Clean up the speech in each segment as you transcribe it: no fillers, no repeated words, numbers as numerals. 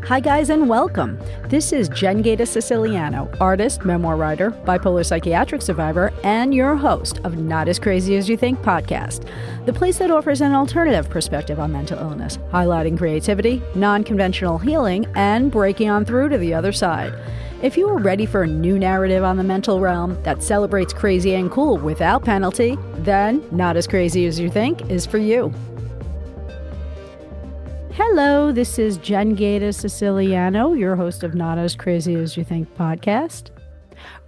Hi, guys, and welcome. This is Jen Gaeta Siciliano, artist, memoir writer, bipolar psychiatric survivor, and your host of Not As Crazy As You Think podcast, the place that offers an alternative perspective on mental illness, highlighting creativity, non-conventional healing, and breaking on through to the other side. If you are ready for a new narrative on the mental realm that celebrates crazy and cool without penalty, then Not As Crazy As You Think is for you. Hello, this is Jen Gaeta Siciliano, your host of Not As Crazy As You Think podcast.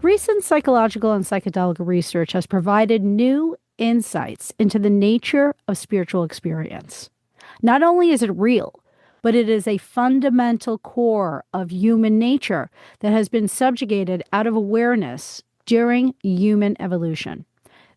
Recent psychological and psychedelic research has provided new insights into the nature of spiritual experience. Not only is it real, but it is a fundamental core of human nature that has been subjugated out of awareness during human evolution.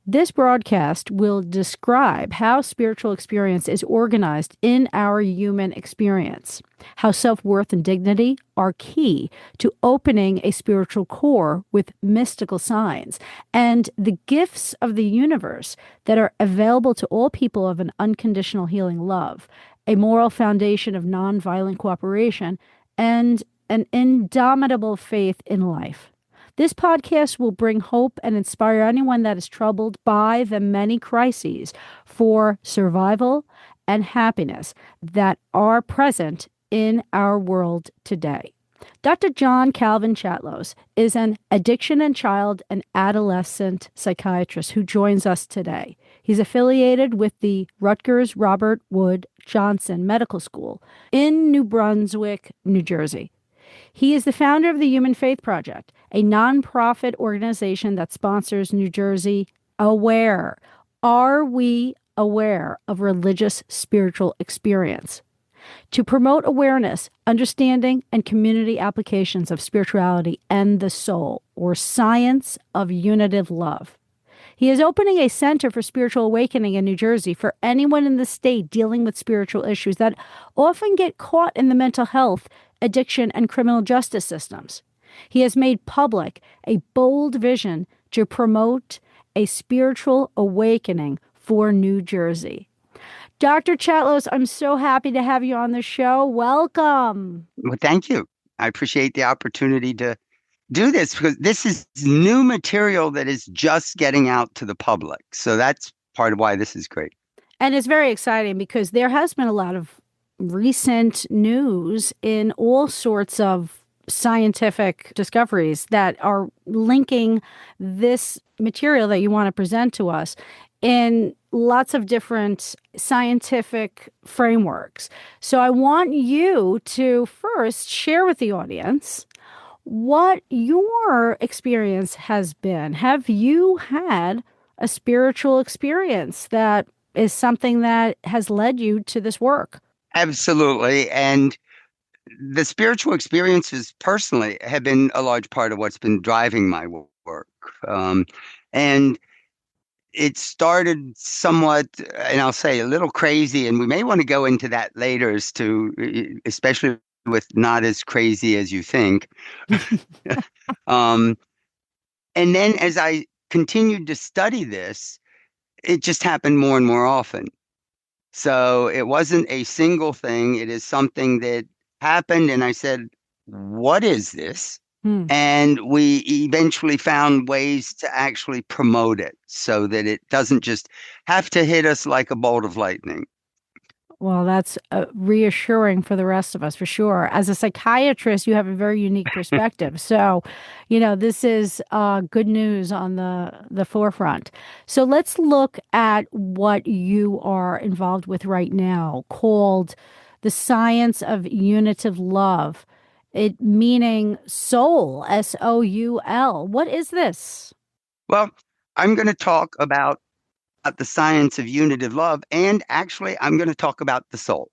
This broadcast will describe how spiritual experience is organized in our human experience, how self-worth and dignity are key to opening a spiritual core with mystical signs, and the gifts of the universe that are available to all people of an unconditional healing love, a moral foundation of nonviolent cooperation, and an indomitable faith in life. This podcast will bring hope and inspire anyone that is troubled by the many crises for survival and happiness that are present in our world today. Dr. John Calvin Chatlos is an addiction and child and adolescent psychiatrist who joins us today. He's affiliated with the Rutgers Robert Wood Johnson Medical School in New Brunswick, New Jersey. He is the founder of the Human Faith Project, a nonprofit organization that sponsors New Jersey Aware. Are we aware of religious spiritual experience? To promote awareness, understanding, and community applications of spirituality and the soul, or Science of Unitive Love. He is opening a center for spiritual awakening in New Jersey for anyone in the state dealing with spiritual issues that often get caught in the mental health, addiction, and criminal justice systems. He has made public a bold vision to promote a spiritual awakening for New Jersey. Dr. Chatlos, I'm so happy to have you on the show. Welcome. Well, thank you. I appreciate the opportunity to do this because this is new material that is just getting out to the public. So that's part of why this is great. And it's very exciting because there has been a lot of recent news in all sorts of scientific discoveries that are linking this material that you want to present to us in lots of different scientific frameworks. So I want you to first share with the audience what your experience has been. Have you had a spiritual experience that is something that has led you to this work? Absolutely. And the spiritual experiences personally have been a large part of what's been driving my work. And it started somewhat, and I'll say a little crazy, and we may want to go into that later as to, especially with Not As Crazy As You Think. And then as I continued to study this, it just happened more and more often. So it wasn't a single thing. It is something that happened. And I said, what is this? And we eventually found ways to actually promote it so that it doesn't just have to hit us like a bolt of lightning. Well, that's reassuring for the rest of us, for sure. As a psychiatrist, you have a very unique perspective. So, this is good news on the forefront. So let's look at what you are involved with right now, called the Science of Unitive Love. It meaning soul, S-O-U-L. What is this? Well, I'm going to talk about the science of unitive love, and actually I'm going to talk about the soul,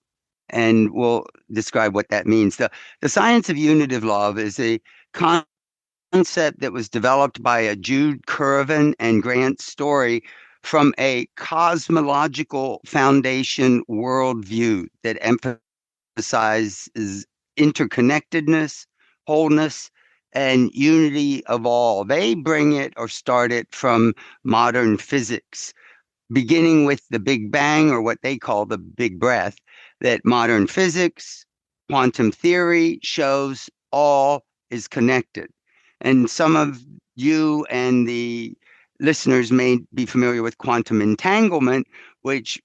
and we'll describe what that means. The science of unitive love is a concept that was developed by a Jude Curvin and Grant Story from a cosmological foundation worldview that emphasizes interconnectedness, wholeness, and unity of all. They bring it or start it from modern physics, beginning with the Big Bang, or what they call the Big Breath, that modern physics, quantum theory shows all is connected. And some of you and the listeners may be familiar with quantum entanglement, which,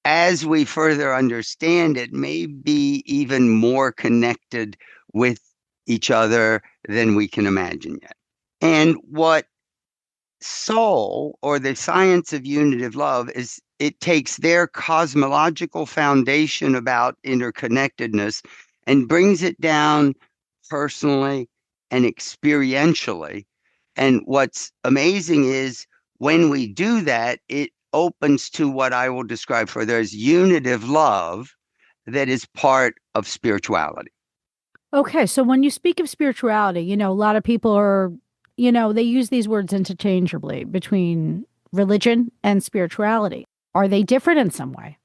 as we further understand it, may be even more connected with each other than we can imagine yet. And what soul, or the science of unitive love, is it takes their cosmological foundation about interconnectedness and brings it down personally and experientially. And what's amazing is when we do that, it opens to what I will describe further as unitive love that is part of spirituality. Okay, so when you speak of spirituality, a lot of people are, they use these words interchangeably between religion and spirituality. Are they different in some way?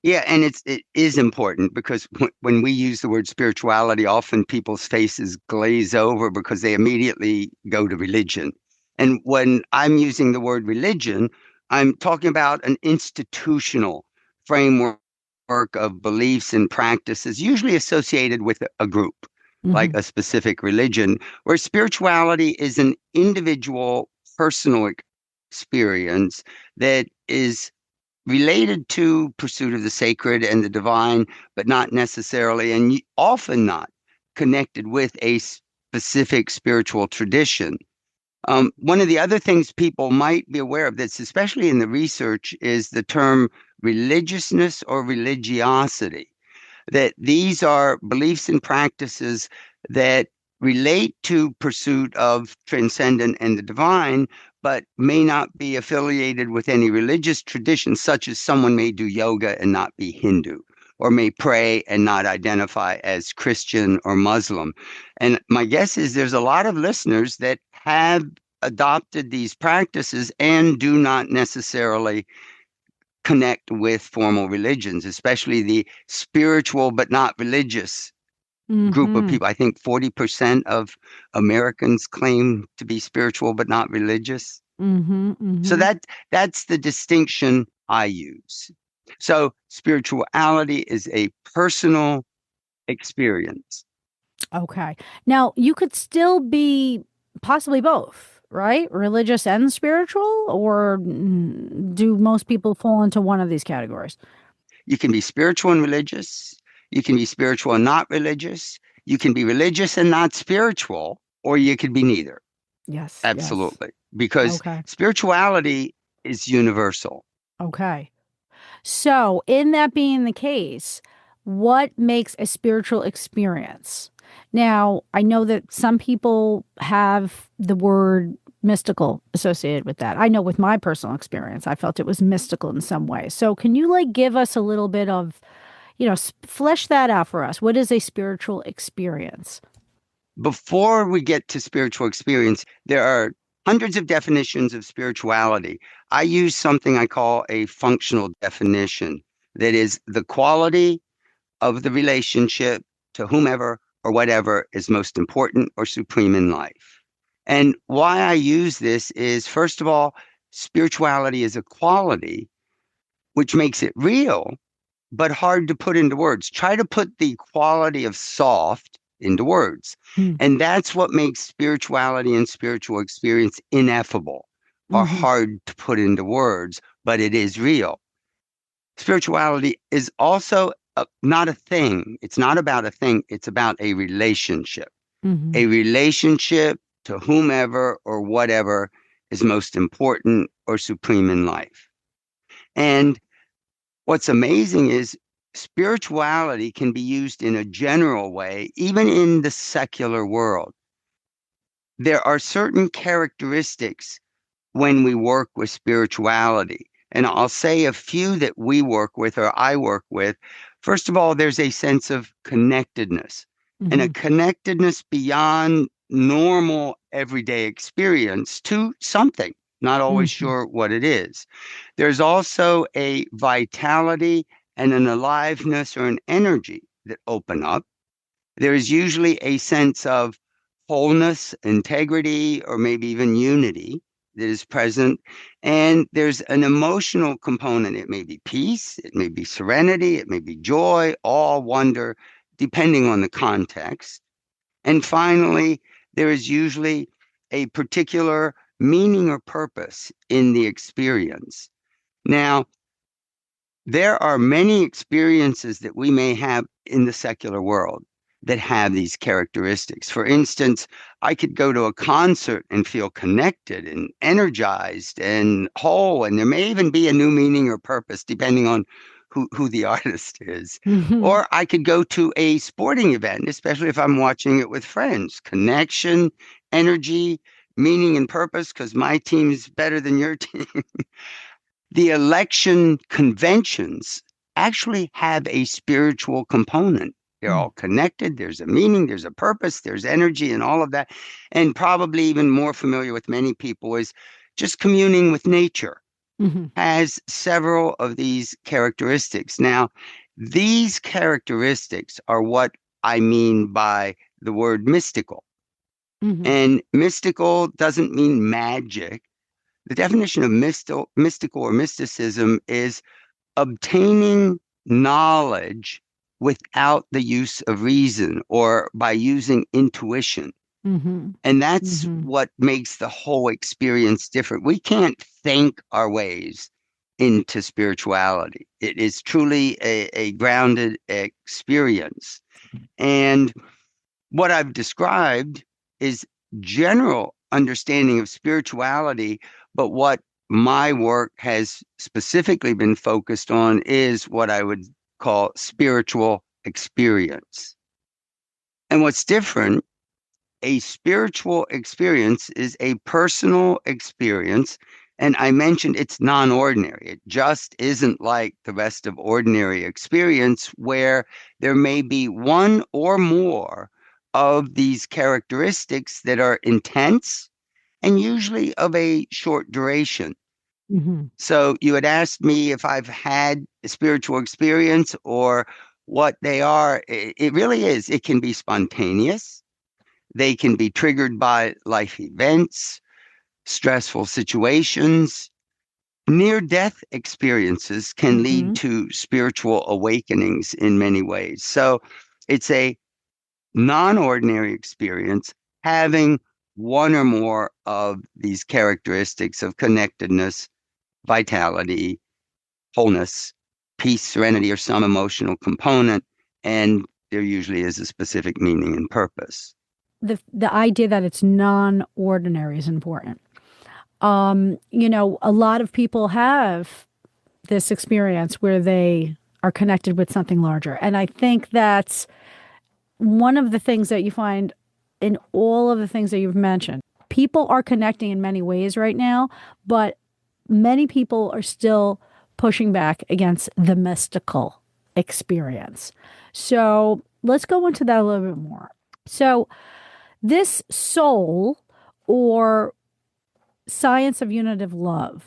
Yeah, and it is important because when we use the word spirituality, often people's faces glaze over because they immediately go to religion. And when I'm using the word religion, I'm talking about an institutional framework of beliefs and practices, usually associated with a group, like Hmm. a specific religion, where spirituality is an individual, personal experience that is related to pursuit of the sacred and the divine, but not necessarily, and often not connected with a specific spiritual tradition. One of the other things people might be aware of, that's especially in the research, is the term religiousness or religiosity, that these are beliefs and practices that relate to pursuit of transcendent and the divine, but may not be affiliated with any religious tradition, such as someone may do yoga and not be Hindu, or may pray and not identify as Christian or Muslim. And my guess is there's a lot of listeners that have adopted these practices and do not necessarily connect with formal religions, especially the spiritual but not religious group of Hmm. people. I think 40% of Americans claim to be spiritual but not religious. Hmm. So Hmm. that's the distinction I use. So spirituality is a personal experience. Okay. Now, you could still be possibly both, right? Religious and spiritual, or do most people fall into one of these categories? You can be spiritual and religious. You can be spiritual and not religious. You can be religious and not spiritual, or you could be neither. Yes, yes. Absolutely. Because Okay. spirituality is universal. Okay. So, in that being the case, what makes a spiritual experience? Now, I know that some people have the word mystical associated with that. I know with my personal experience, I felt it was mystical in some way. So, can you give us a little bit of, flesh that out for us? What is a spiritual experience? Before we get to spiritual experience, there are hundreds of definitions of spirituality. I use something I call a functional definition, that is the quality of the relationship to whomever or whatever is most important or supreme in life. And why I use this is, first of all, spirituality is a quality, which makes it real, but hard to put into words. Try to put the quality of soft into words. Hmm. And that's what makes spirituality and spiritual experience ineffable, or Mm-hmm. hard to put into words, but it is real. Spirituality is also not a thing. It's not about a thing. It's about Mm-hmm. a relationship to whomever or whatever is most important or supreme in life. And what's amazing is spirituality can be used in a general way, even in the secular world. There are certain characteristics when we work with spirituality. And I'll say a few that we work with or I work with. First of all, there's a sense of connectedness, and a Mm-hmm. connectedness beyond normal everyday experience to something, not always Mm-hmm. sure what it is. There's also a vitality and an aliveness or an energy that open up. There is usually a sense of wholeness, integrity, or maybe even unity that is present. And there's an emotional component. It may be peace, it may be serenity, it may be joy, awe, wonder, depending on the context. And finally, there is usually a particular meaning or purpose in the experience. Now, there are many experiences that we may have in the secular world that have these characteristics. For instance, I could go to a concert and feel connected and energized and whole, and there may even be a new meaning or purpose depending on who the artist is. Hmm. Or I could go to a sporting event, especially if I'm watching it with friends. Connection, energy, meaning and purpose, because my team's better than your team. The election conventions actually have a spiritual component. They're all connected. There's a meaning, there's a purpose, there's energy, and all of that. And probably even more familiar with many people is just communing with nature Hmm. has several of these characteristics. Now, these characteristics are what I mean by the word mystical. Hmm. And mystical doesn't mean magic. The definition of mystical or mysticism is obtaining knowledge without the use of reason or by using intuition. Hmm. And that's Hmm. what makes the whole experience different. We can't think our ways into spirituality. It is truly a grounded experience. And what I've described is general understanding of spirituality, but what my work has specifically been focused on is what I would call spiritual experience. And what's different, a spiritual experience is a personal experience. And I mentioned it's non ordinary. It just isn't like the rest of ordinary experience where there may be one or more of these characteristics that are intense and usually of a short duration. Hmm. So you had asked me if I've had a spiritual experience or what they are. It really is. It can be spontaneous. They can be triggered by life events, stressful situations. Near death experiences can lead Hmm. to spiritual awakenings in many ways. So it's a non ordinary experience having one or more of these characteristics of connectedness, vitality, wholeness, peace, serenity, or some emotional component. And there usually is a specific meaning and purpose. The idea that it's non-ordinary is important. A lot of people have this experience where they are connected with something larger. And I think that's one of the things that you find in all of the things that you've mentioned. People are connecting in many ways right now, but many people are still pushing back against the mystical experience. So let's go into that a little bit more. So, this soul or science of unitive love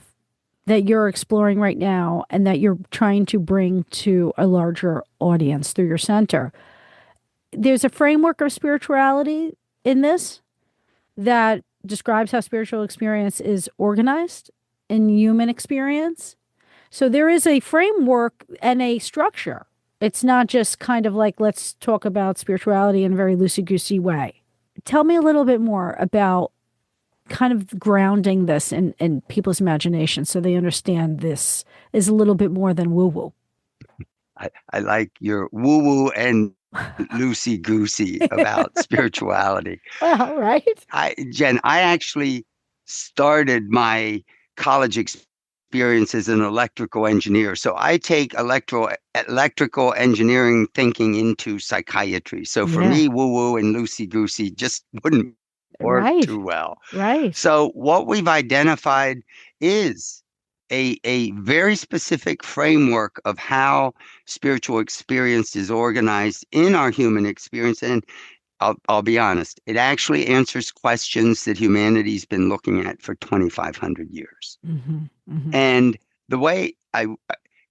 that you're exploring right now and that you're trying to bring to a larger audience through your center, there's a framework of spirituality in this that describes how spiritual experience is organized in human experience. So there is a framework and a structure. It's not just kind of like, let's talk about spirituality in a very loosey goosey way. Tell me a little bit more about kind of grounding this in people's imagination so they understand this is a little bit more than woo woo. I like your woo woo and loosey goosey about spirituality. Well, right? Jen, I actually started my college experience as an electrical engineer. So I take electrical engineering thinking into psychiatry. So for Yeah. me, woo woo and loosey goosey just wouldn't work Right. too well. Right. So what we've identified is a very specific framework of how spiritual experience is organized in our human experience. And I'll be honest, it actually answers questions that humanity's been looking at for 2,500 years. Hmm. Hmm. And the way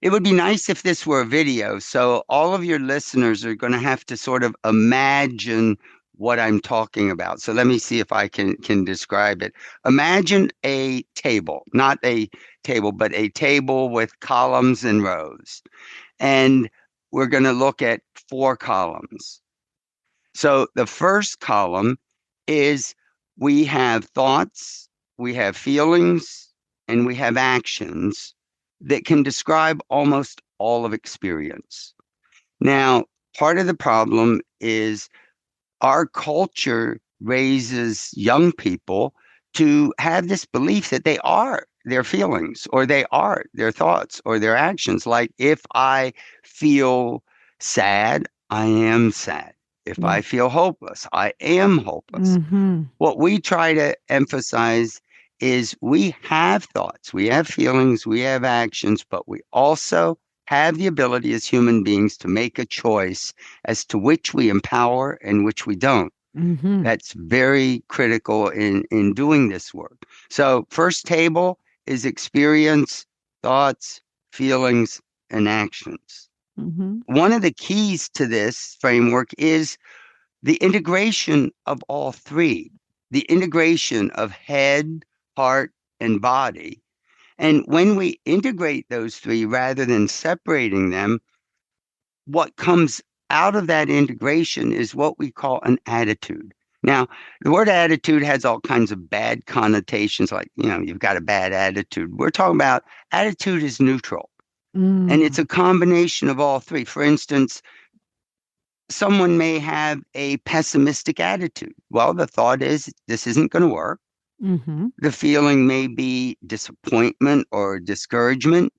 it would be nice if this were a video. So all of your listeners are going to have to sort of imagine what I'm talking about. So let me see if I can describe it. Imagine a table, not a table, but a table with columns and rows. And we're going to look at four columns. So the first column is we have thoughts, we have feelings, and we have actions that can describe almost all of experience. Now, part of the problem is our culture raises young people to have this belief that they are their feelings or they are their thoughts or their actions. Like if I feel sad, I am sad. If I Yeah. feel hopeless, I am hopeless. Mm-hmm. What we try to emphasize is we have thoughts, we have feelings, we have actions, but we also have the ability as human beings to make a choice as to which we empower and which we don't. Mm-hmm. That's very critical in doing this work. So, first table is experience, thoughts, feelings, and actions. Mm-hmm. One of the keys to this framework is the integration of all three, the integration of head, heart, and body. And when we integrate those three rather than separating them, what comes out of that integration is what we call an attitude. Now, the word attitude has all kinds of bad connotations, like, you've got a bad attitude. We're talking about attitude is neutral, and it's Mm. a combination of all three. For instance, someone may have a pessimistic attitude. Well, the thought is this isn't going to work. Mm-hmm. The feeling may be disappointment or discouragement,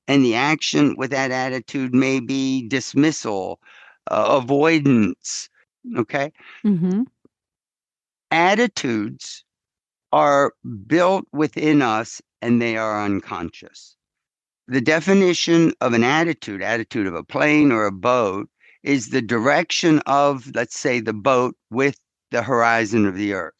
and the action with that attitude may be dismissal, avoidance. Okay. Mm-hmm. Attitudes are built within us and they are unconscious. The definition of an attitude of a plane or a boat, is the direction of, let's say, the boat with the horizon of the earth.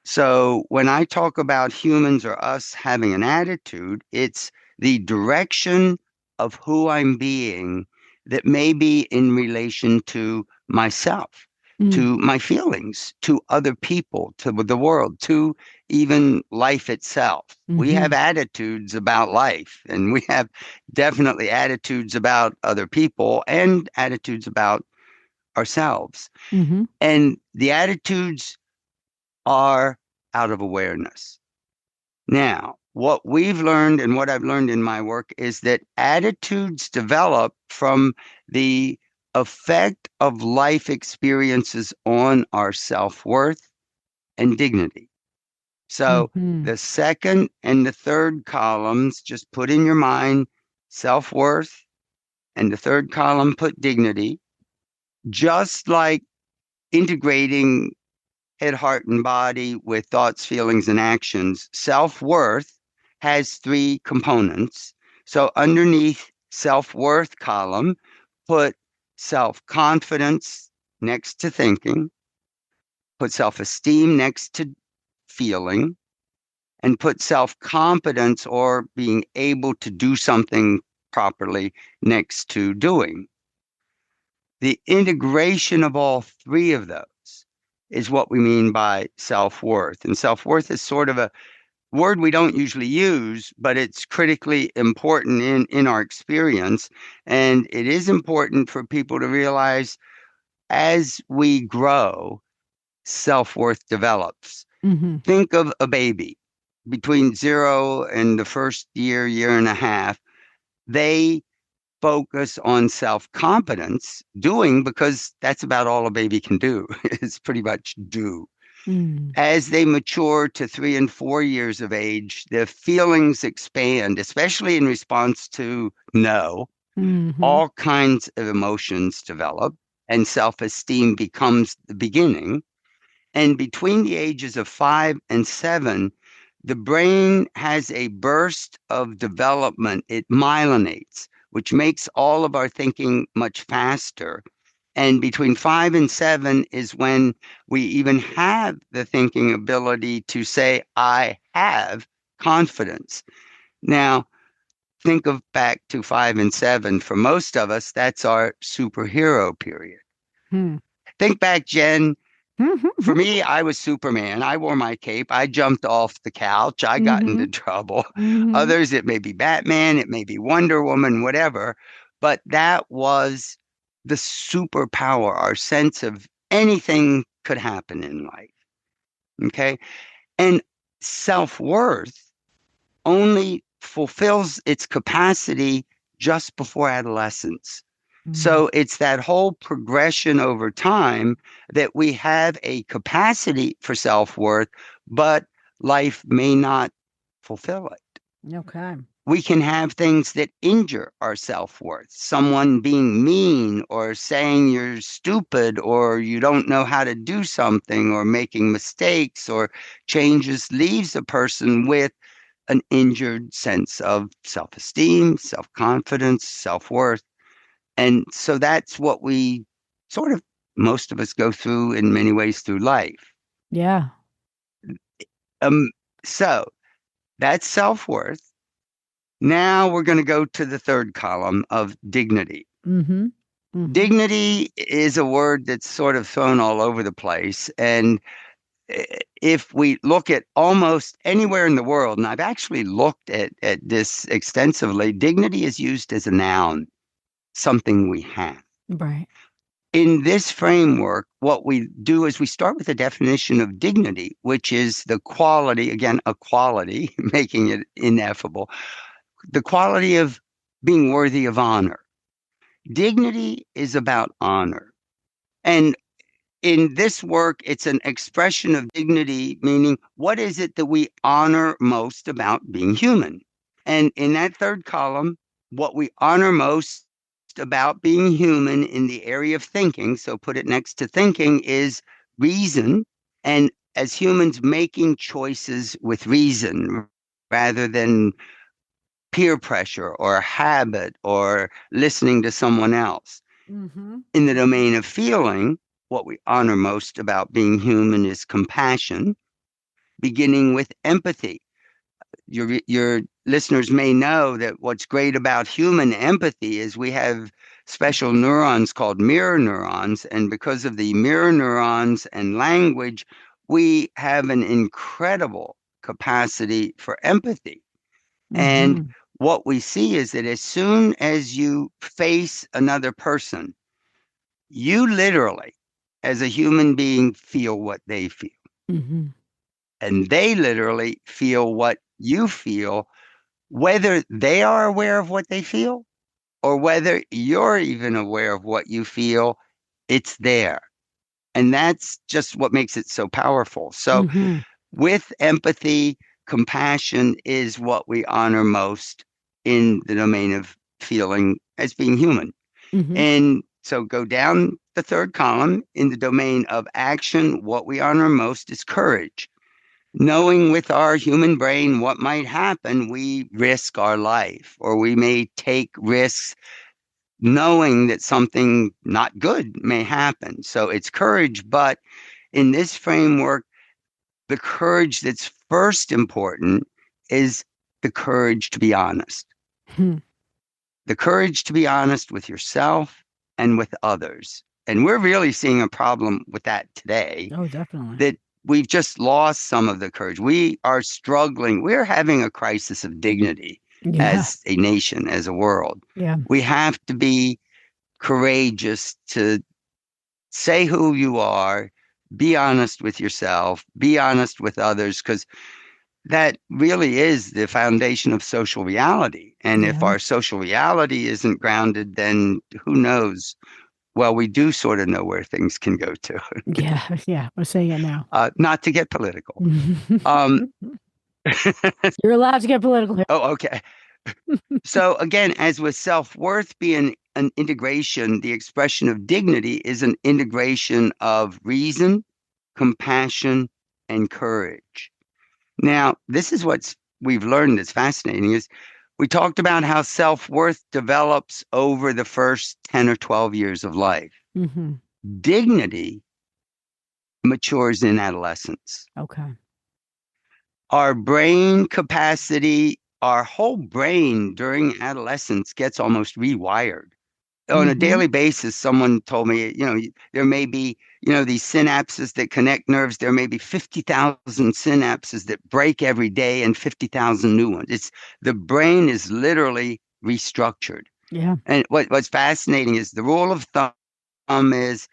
So when I talk about humans or us having an attitude, it's the direction of who I'm being that may be in relation to myself, Mm. to my feelings, to other people, to the world, to even life itself. We Mm-hmm. have attitudes about life, and we have definitely attitudes about other people and attitudes about ourselves. Mm-hmm. And the attitudes are out of awareness. Now, what we've learned and what I've learned in my work is that attitudes develop from the effect of life experiences on our self worth and dignity. So, Mm-hmm. the second and the third columns, just put in your mind self worth, and the third column, put dignity, just like integrating head, heart, and body with thoughts, feelings, and actions. Self worth has three components. So underneath self worth column, put self confidence next to thinking, put self esteem next to feeling, and put self competence or being able to do something properly next to doing. The integration of all three of those is what we mean by self worth. And self worth is sort of a word we don't usually use, but it's critically important in our experience. And it is important for people to realize as we grow, self worth develops. Mm-hmm. Think of a baby between 0 and the first year, year and a half. They focus on self competence, doing, because that's about all a baby can do, is pretty much do. Mm. As they mature to 3 and 4 years of age, the feelings expand, especially in response to no. Mm-hmm. All kinds of emotions develop, and self esteem becomes the beginning. And between the ages of 5 and 7, the brain has a burst of development. It myelinates, which makes all of our thinking much faster. And between 5 and 7 is when we even have the thinking ability to say, I have confidence. Now, think of back to 5 and 7. For most of us, that's our superhero period. Hmm. Think back, Jen. For me, I was Superman. I wore my cape. I jumped off the couch. I got into Mm-hmm. trouble. Mm-hmm. Others, it may be Batman, it may be Wonder Woman, whatever. But that was the superpower, our sense of anything could happen in life. Okay. And self-worth only fulfills its capacity just before adolescence. Mm-hmm. So it's that whole progression over time that we have a capacity for self worth, but life may not fulfill it. Okay. We can have things that injure our self worth. Someone being mean or saying you're stupid or you don't know how to do something or making mistakes or changes leaves a person with an injured sense of self esteem, self confidence, self worth. And so that's what we sort of, most of us go through in many ways through life. Yeah. Um, so that's self worth. Now we're going to go to the third column of dignity. Mm-hmm. Mm-hmm. Dignity is a word that's sort of thrown all over the place. And if we look at almost anywhere in the world, and I've actually looked at this extensively, dignity is used as a noun, something we have. Right. In this framework, what we do is we start with a definition of dignity, which is the quality, again, a quality, making it ineffable, the quality of being worthy of honor. Dignity is about honor. And in this work, it's an expression of dignity, meaning what is it that we honor most about being human? And in that third column, what we honor most about being human in the area of thinking, so put it next to thinking, is reason. And as humans, making choices with reason rather than peer pressure or habit or listening to someone else. Mm-hmm. In the domain of feeling, what we honor most about being human is compassion, beginning with empathy. Your listeners may know that what's great about human empathy is we have special neurons called mirror neurons, and because of the mirror neurons and language, we have an incredible capacity for empathy. And Mm-hmm. what we see is that as soon as you face another person, you literally, as a human being, feel what they feel. Mm-hmm. And they literally feel what you feel, whether they are aware of what they feel or whether you're even aware of what you feel, it's there. And that's just what makes it so powerful. So, Mm-hmm. with empathy, compassion is what we honor most in the domain of feeling as being human. Mm-hmm. And so go down the third column in the domain of action. What we honor most is courage. Knowing with our human brain what might happen, we risk our life or we may take risks knowing that something not good may happen. So it's courage. But in this framework, the courage that's first important is the courage to be honest. Hmm. The courage to be honest with yourself and with others. And we're really seeing a problem with that today, Oh, definitely. that we've just lost some of the courage. We are struggling. We're having a crisis of dignity Yeah. as a nation, as a world. Yeah. We have to be courageous to say who you are, be honest with yourself, be honest with others, because that really is the foundation of social reality. And if Yeah. our social reality isn't grounded, then who knows? Well, we do sort of know where things can go to, Yeah. Yeah. We're saying it now. not to get political. Um, You're allowed to get political here. oh, okay. So again, as with self-worth being an integration, the expression of dignity is an integration of reason, compassion, and courage. Now, this is what we've learned that's fascinating is we talked about how self-worth develops over the first 10 or 12 years of life. Mm-hmm. Dignity matures in adolescence. Okay. Our brain capacity, our whole brain during adolescence gets almost rewired. on a daily basis, someone told me, there may be, these synapses that connect nerves. There may be 50,000 synapses that break every day and 50,000 new ones. The brain is literally restructured. Yeah. And what's fascinating is the rule of thumb is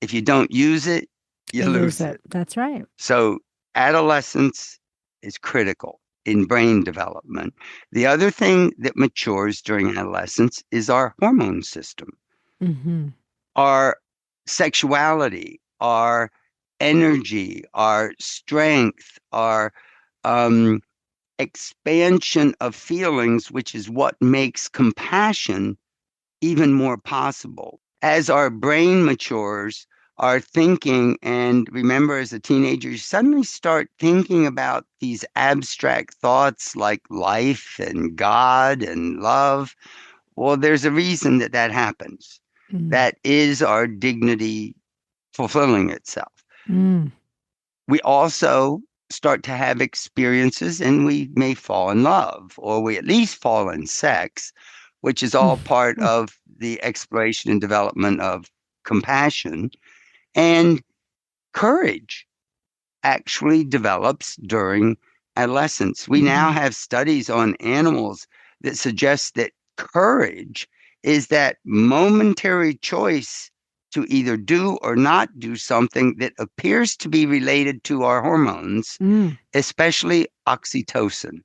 if you don't use it, you lose it. That's right. So adolescence is critical in brain development. The other thing that matures during adolescence is our hormone system, our sexuality, our energy, our strength, our expansion of feelings, which is what makes compassion even more possible. As our brain matures, our thinking, and remember, as a teenager, you suddenly start thinking about these abstract thoughts like life and God and love. Well, there's a reason that happens. That is our dignity fulfilling itself. We also start to have experiences and we may fall in love, or we at least fall in sex, which is all part of the exploration and development of compassion. And courage actually develops during adolescence. We now have studies on animals that suggest that courage is that momentary choice to either do or not do something that appears to be related to our hormones, especially oxytocin.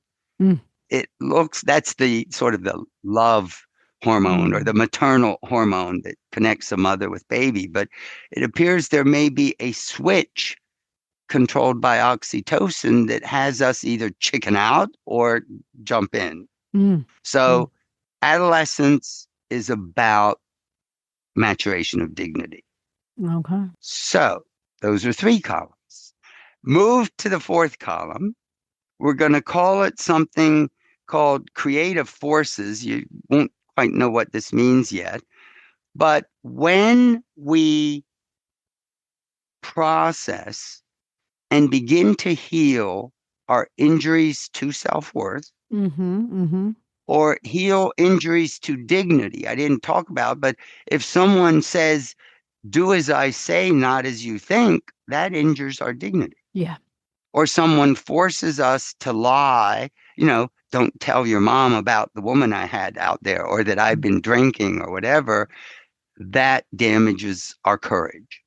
That's the sort of the love hormone or the maternal hormone that connects a mother with baby. But it appears there may be a switch controlled by oxytocin that has us either chicken out or jump in. So adolescence is about maturation of dignity. Okay. So those are 3 columns. Move to the 4th column. We're going to call it something called creative forces. You won't quite know what this means yet. But when we process and begin to heal our injuries to self-worth, or heal injuries to dignity, I didn't talk about, but if someone says, do as I say, not as you think, that injures our dignity. Yeah. Or someone forces us to lie, don't tell your mom about the woman I had out there, or that I've been drinking, or whatever, that damages our courage.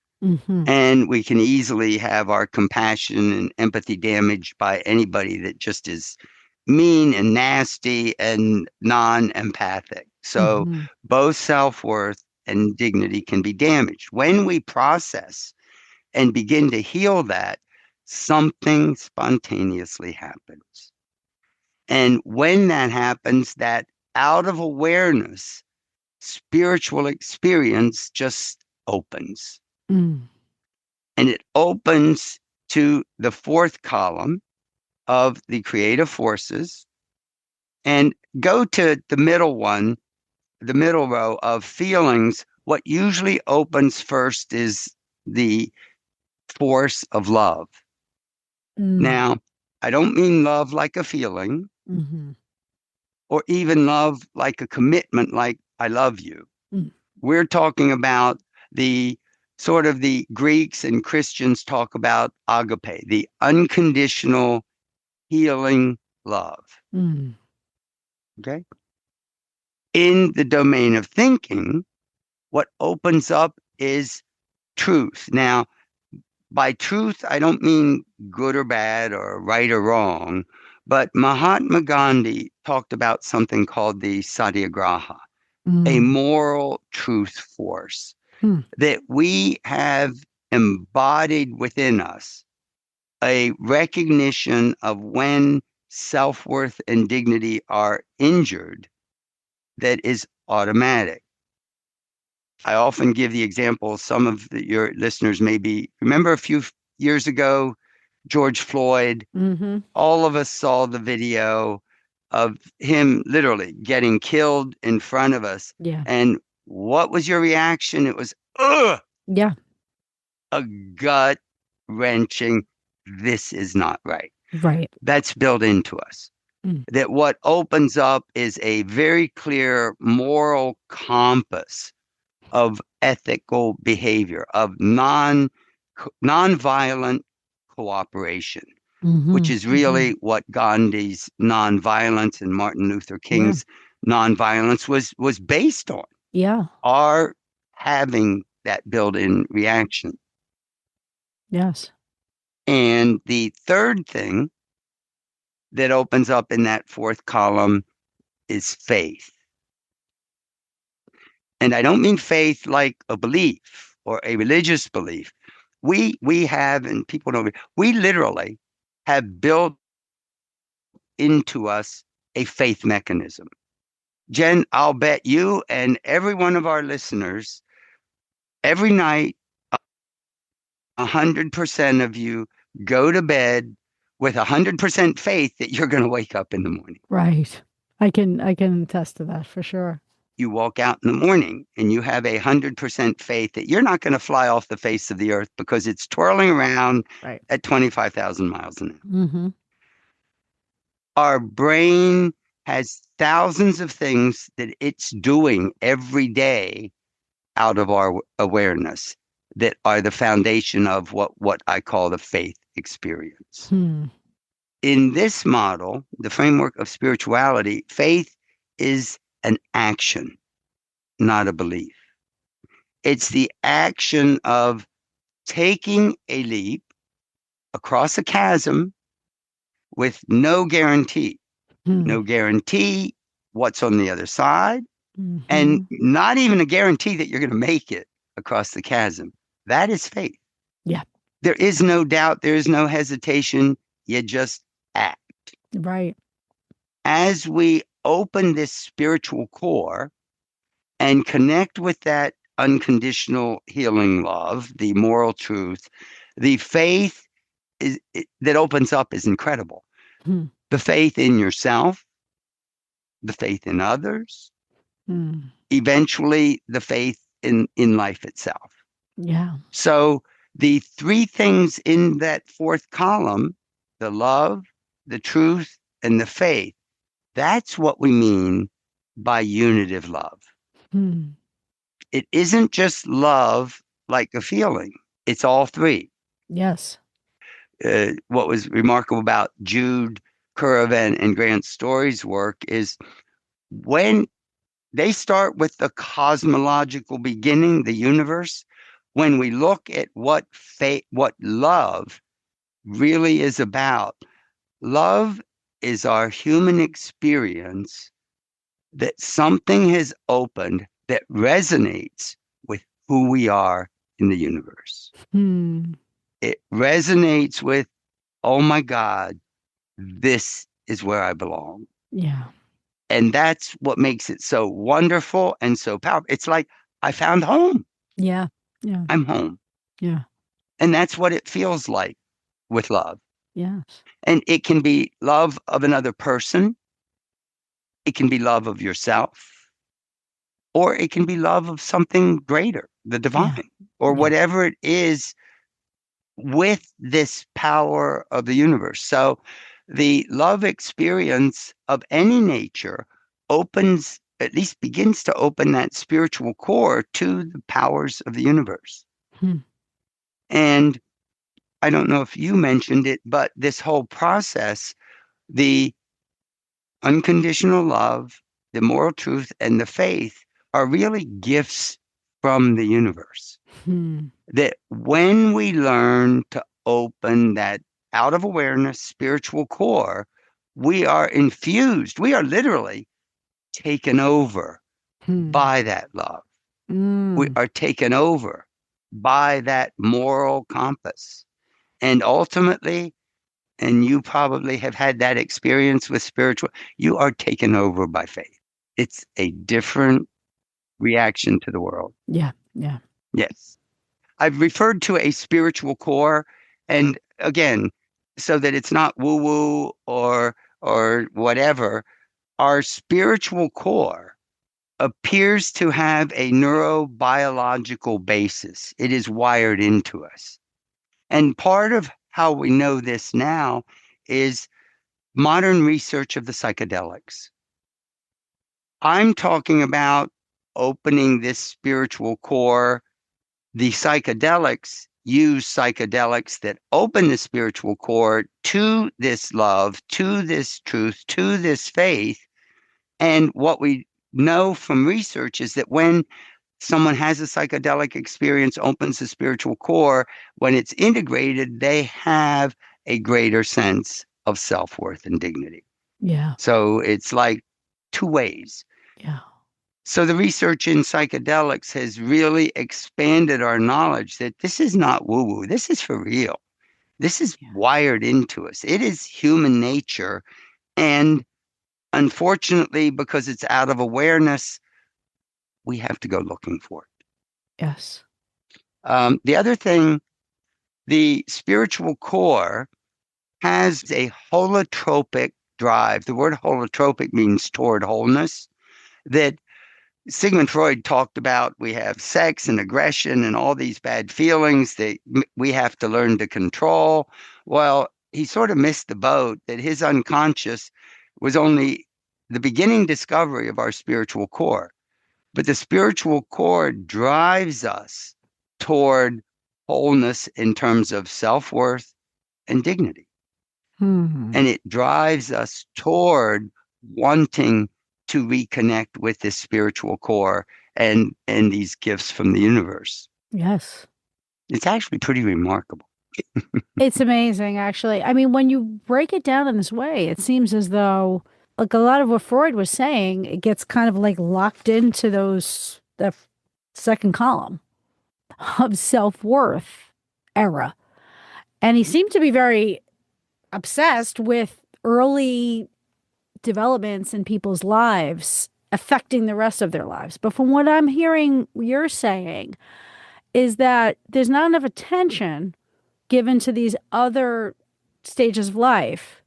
And we can easily have our compassion and empathy damaged by anybody that just is mean and nasty and non-empathic. So both self-worth and dignity can be damaged. When we process and begin to heal that, something spontaneously happens. And when that happens, that out of awareness, spiritual experience just opens. And it opens to the 4th column of the creative forces. And go to the middle one, the middle row of feelings. What usually opens first is the force of love. Now, I don't mean love like a feeling, or even love like a commitment, like I love you. We're talking about the sort of the Greeks and Christians talk about agape, the unconditional healing love. Okay. In the domain of thinking, what opens up is truth. Now, by truth, I don't mean good or bad or right or wrong, but Mahatma Gandhi talked about something called the satyagraha, a moral truth force that we have embodied within us, a recognition of when self-worth and dignity are injured that is automatic. I often give the example, some of your listeners maybe remember a few years ago, George Floyd. All of us saw the video of him literally getting killed in front of us. Yeah. And what was your reaction? It was, ugh! Yeah. A gut wrenching, this is not right. Right. That's built into us. That what opens up is a very clear moral compass of ethical behavior, of nonviolent cooperation, which Mm-hmm. is Mm-hmm. really what Gandhi's nonviolence and Martin Luther Yeah. King's nonviolence was based on. Yeah. Our having that built-in reaction. Yes. And the third thing that opens up in that fourth column is faith. And I don't mean faith like a belief or a religious belief. We have, and people don't, we literally have built into us a faith mechanism. Jen, I'll bet you and every one of our listeners, every night, 100% of you go to bed with 100% faith that you're going to wake up in the morning. Right. I can attest to that for sure. You walk out in the morning and you have 100% faith that you're not going to fly off the face of the earth because it's twirling around Right. at 25,000 miles an hour. Mm-hmm. Our brain has thousands of things that it's doing every day out of our awareness that are the foundation of what I call the faith experience. Hmm. In this model, the framework of spirituality, faith is an action, not a belief. It's the action of taking a leap across a chasm with no guarantee, Hmm. no guarantee what's on the other side, and Mm-hmm. not even a guarantee that you're going to make it across the chasm. That is faith. Yeah. There is no doubt, there is no hesitation. You just act. Right. As we open this spiritual core and connect with that unconditional healing love, the moral truth, the faith that opens up is incredible. Hmm. The faith in yourself, the faith in others, Hmm. eventually the faith in life itself. Yeah. So the three things in that fourth column, the love, the truth, and the faith, that's what we mean by unitive love. Hmm. It isn't just love like a feeling, it's all three. Yes. What was remarkable about Jude Currivan and Grant Story's work is when they start with the cosmological beginning, the universe, when we look at what what love really is about, love is our human experience that something has opened that resonates with who we are in the universe. Hmm. It resonates with, oh my God, this is where I belong. Yeah. And that's what makes it so wonderful and so powerful. It's like I found home. Yeah. Yeah. I'm home. Yeah. And that's what it feels like with love. Yes. And it can be love of another person, it can be love of yourself, or it can be love of something greater, the Yeah. divine, or Yeah. whatever it is with this power of the universe. So the love experience of any nature opens, at least begins to open that spiritual core to the powers of the universe. Hmm. And I don't know if you mentioned it, but this whole process, the unconditional love, the moral truth, and the faith are really gifts from the universe. Hmm. That when we learn to open that out of awareness spiritual core, we are infused, we are literally taken over Hmm. by that love. We Mm. are taken over by that moral compass. And ultimately, and you probably have had that experience with spiritual, you are taken over by faith. It's a different reaction to the world. Yeah. Yeah. Yes. I've referred to a spiritual core, and again, so that it's not woo woo or whatever, our spiritual core appears to have a neurobiological basis. It is wired into us. And part of how we know this now is modern research of the psychedelics. I'm talking about opening this spiritual core. The psychedelics use psychedelics that open the spiritual core to this love, to this truth, to this faith. And what we know from research is that when someone has a psychedelic experience, opens the spiritual core, when it's integrated, they have a greater sense of self-worth and dignity. Yeah. So it's like two ways. Yeah. So the research in psychedelics has really expanded our knowledge that this is not woo-woo. This is for real. This is Yeah. wired into us. It is human nature. And unfortunately, because it's out of awareness, we have to go looking for it. Yes. The other thing, the spiritual core has a holotropic drive. The word holotropic means toward wholeness, that Sigmund Freud talked about. We have sex and aggression and all these bad feelings that we have to learn to control. Well, he sort of missed the boat that his unconscious was only the beginning discovery of our spiritual core. But the spiritual core drives us toward wholeness in terms of self-worth and dignity. Hmm. And it drives us toward wanting to reconnect with this spiritual core and these gifts from the universe. Yes. It's actually pretty remarkable. It's amazing, actually. I mean, when you break it down in this way, it seems as though, like a lot of what Freud was saying, it gets kind of like locked into that second column of self-worth era. And he seemed to be very obsessed with early developments in people's lives affecting the rest of their lives. But from what I'm hearing you're saying is that there's not enough attention given to these other stages of life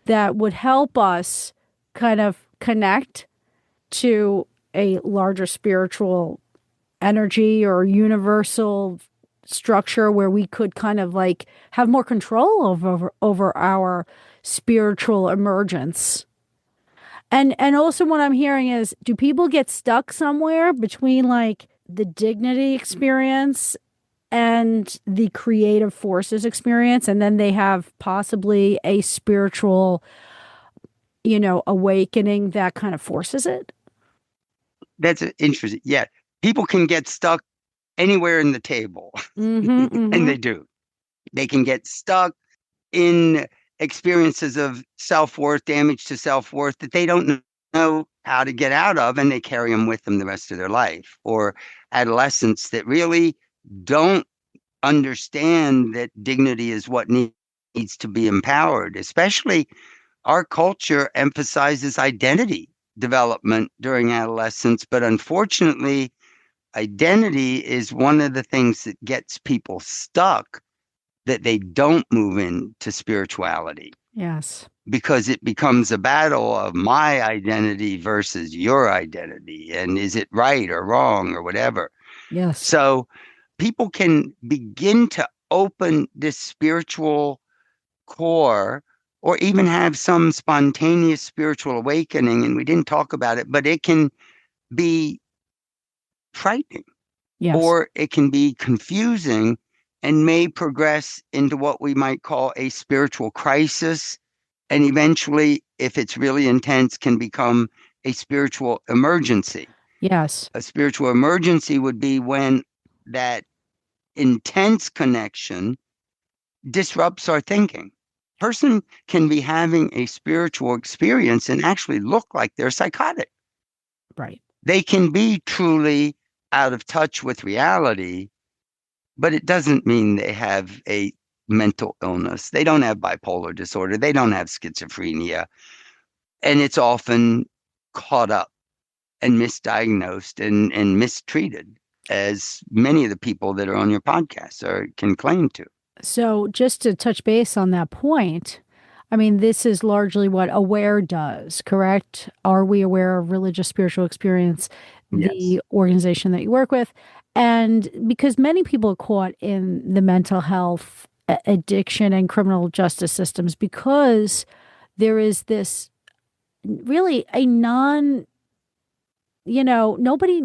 that would help us kind of connect to a larger spiritual energy or universal structure where we could kind of like have more control over our spiritual emergence. And also what I'm hearing is, do people get stuck somewhere between like the dignity experience and the creative forces experience, and then they have possibly a spiritual, awakening that kind of forces it? That's interesting. Yeah, people can get stuck anywhere in the table, Mm-hmm. and Mm-hmm. they do. They can get stuck in experiences of self-worth, damage to self-worth that they don't know how to get out of, and they carry them with them the rest of their life. Or adolescents that really don't understand that dignity is what needs to be empowered. Especially our culture emphasizes identity development during adolescence, but unfortunately, identity is one of the things that gets people stuck, that they don't move into spirituality, Yes. because it becomes a battle of my identity versus your identity. And is it right or wrong or whatever? Yes. So people can begin to open this spiritual core or even have some spontaneous spiritual awakening. And we didn't talk about it, but it can be frightening, Yes. or it can be confusing and may progress into what we might call a spiritual crisis. And eventually, if it's really intense, can become a spiritual emergency. Yes. A spiritual emergency would be when that intense connection disrupts our thinking. Person can be having a spiritual experience and actually look like they're psychotic. Right. They can be truly out of touch with reality, but it doesn't mean they have a mental illness. They don't have bipolar disorder. They don't have schizophrenia. And it's often caught up and misdiagnosed and mistreated, as many of the people that are on your podcast can claim to. So just to touch base on that point, I mean, this is largely what Aware does, correct? Are We Aware of Religious Spiritual Experience, Yes. the organization that you work with? And because many people are caught in the mental health, addiction, and criminal justice systems, because there is this really a non nobody,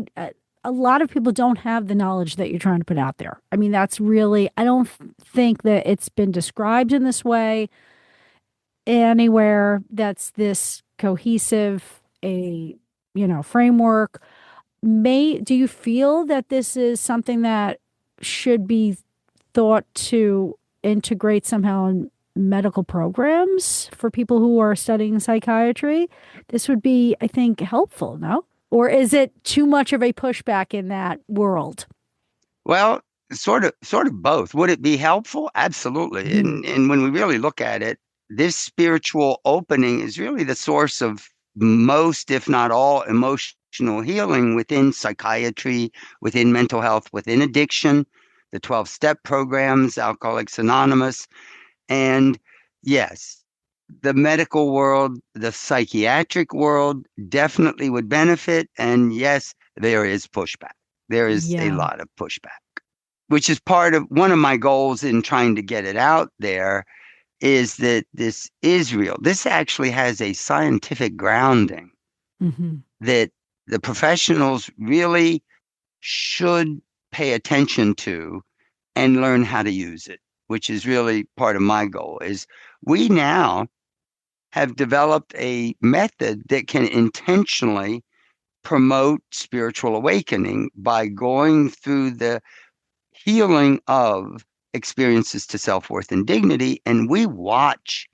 a lot of people don't have the knowledge that you're trying to put out there. I mean, that's really, I don't think that it's been described in this way anywhere that's this cohesive, framework. Do you feel that this is something that should be thought to integrate somehow in medical programs for people who are studying psychiatry? This would be, I think, helpful, no? Or is it too much of a pushback in that world? Well, sort of both. Would it be helpful? Absolutely. Hmm. And when we really look at it, this spiritual opening is really the source of most, if not all, emotional healing within psychiatry, within mental health, within addiction, the 12-step programs, Alcoholics Anonymous. And yes, the medical world, the psychiatric world definitely would benefit. And yes, there is pushback. There is a Yeah. lot of pushback, which is part of one of my goals in trying to get it out there is that this is real. This actually has a scientific grounding Hmm. that the professionals really should pay attention to and learn how to use it, which is really part of my goal is we now have developed a method that can intentionally promote spiritual awakening by going through the healing of experiences to self-worth and dignity, and we watch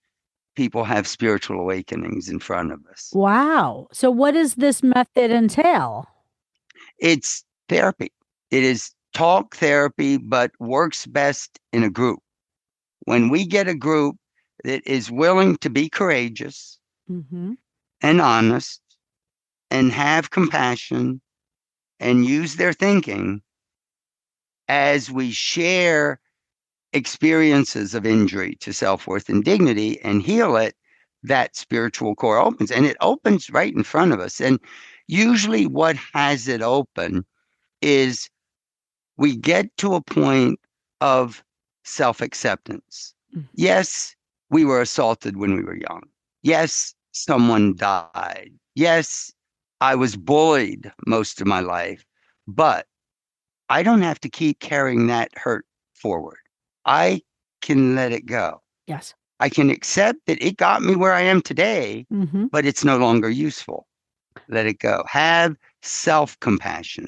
people have spiritual awakenings in front of us. Wow. So, what does this method entail? It's therapy. It is talk therapy, but works best in a group. When we get a group that is willing to be courageous Hmm. and honest and have compassion and use their thinking as we share experiences of injury to self-worth and dignity and heal it, that spiritual core opens. And it opens right in front of us. And usually what has it open is we get to a point of self-acceptance. Yes, we were assaulted when we were young. Yes, someone died. Yes, I was bullied most of my life, but I don't have to keep carrying that hurt forward. I can let it go. Yes. I can accept that it got me where I am today, Hmm. but it's no longer useful. Let it go. Have self compassion,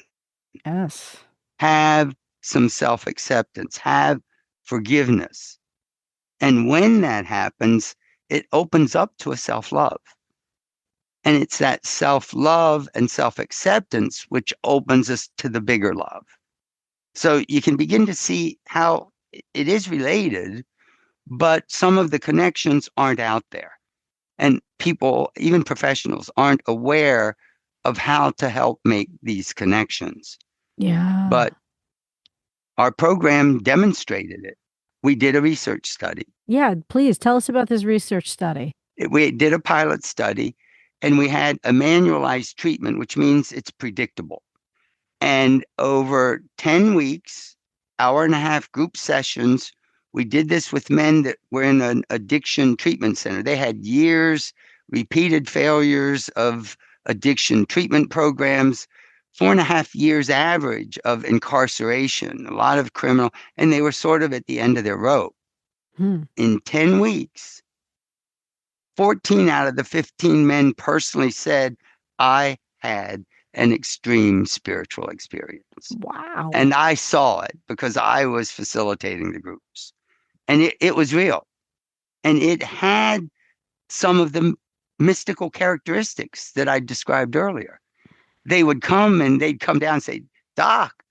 Yes. have some self acceptance, have forgiveness. And when that happens, it opens up to a self love. And it's that self love and self acceptance which opens us to the bigger love. So you can begin to see how it is related, but some of the connections aren't out there. And people, even professionals, aren't aware of how to help make these connections. Yeah. But our program demonstrated it. We did a research study. Yeah. Please tell us about this research study. We did a pilot study and we had a manualized treatment, which means it's predictable. And over 10 weeks, hour and a half group sessions, we did this with men that were in an addiction treatment center. They had years, repeated failures of addiction treatment programs, 4.5 years average of incarceration, a lot of criminal, and they were sort of at the end of their rope. Hmm. In 10 weeks, 14 out of the 15 men personally said, I had an extreme spiritual experience. Wow. And I saw it because I was facilitating the groups. And it was real. And it had some of the mystical characteristics that I described earlier. They would come and they'd come down and say, Doc,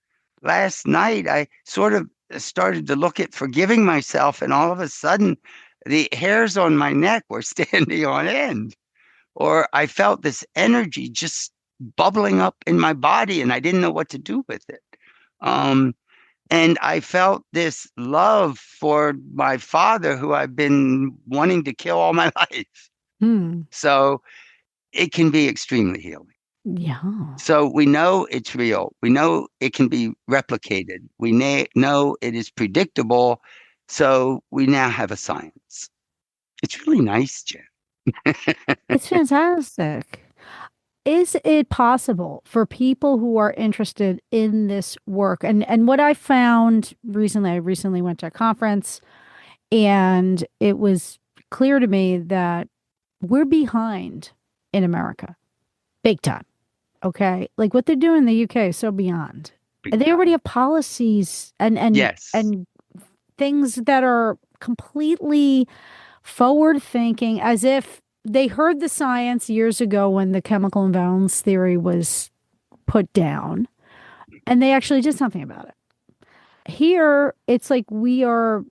last night I sort of started to look at forgiving myself, and all of a sudden the hairs on my neck were standing on end. Or I felt this energy just bubbling up in my body and I didn't know what to do with it. Um, and I felt this love for my father, who I've been wanting to kill all my life. Hmm. So it can be extremely healing. Yeah. So we know it's real. We know it can be replicated. We know it is predictable. So we now have a science. It's really nice, Jen. It's fantastic. is it possible for people who are interested in this work? And what I found recently, I recently went to a conference and it was clear to me that we're behind in America, big time. Okay. Like what they're doing in the UK is so beyond. Big And they already time. have policies Yes. and things that are completely forward thinking, as if they heard the science years ago when the chemical imbalance theory was put down and they actually did something about it. Here, it's like we are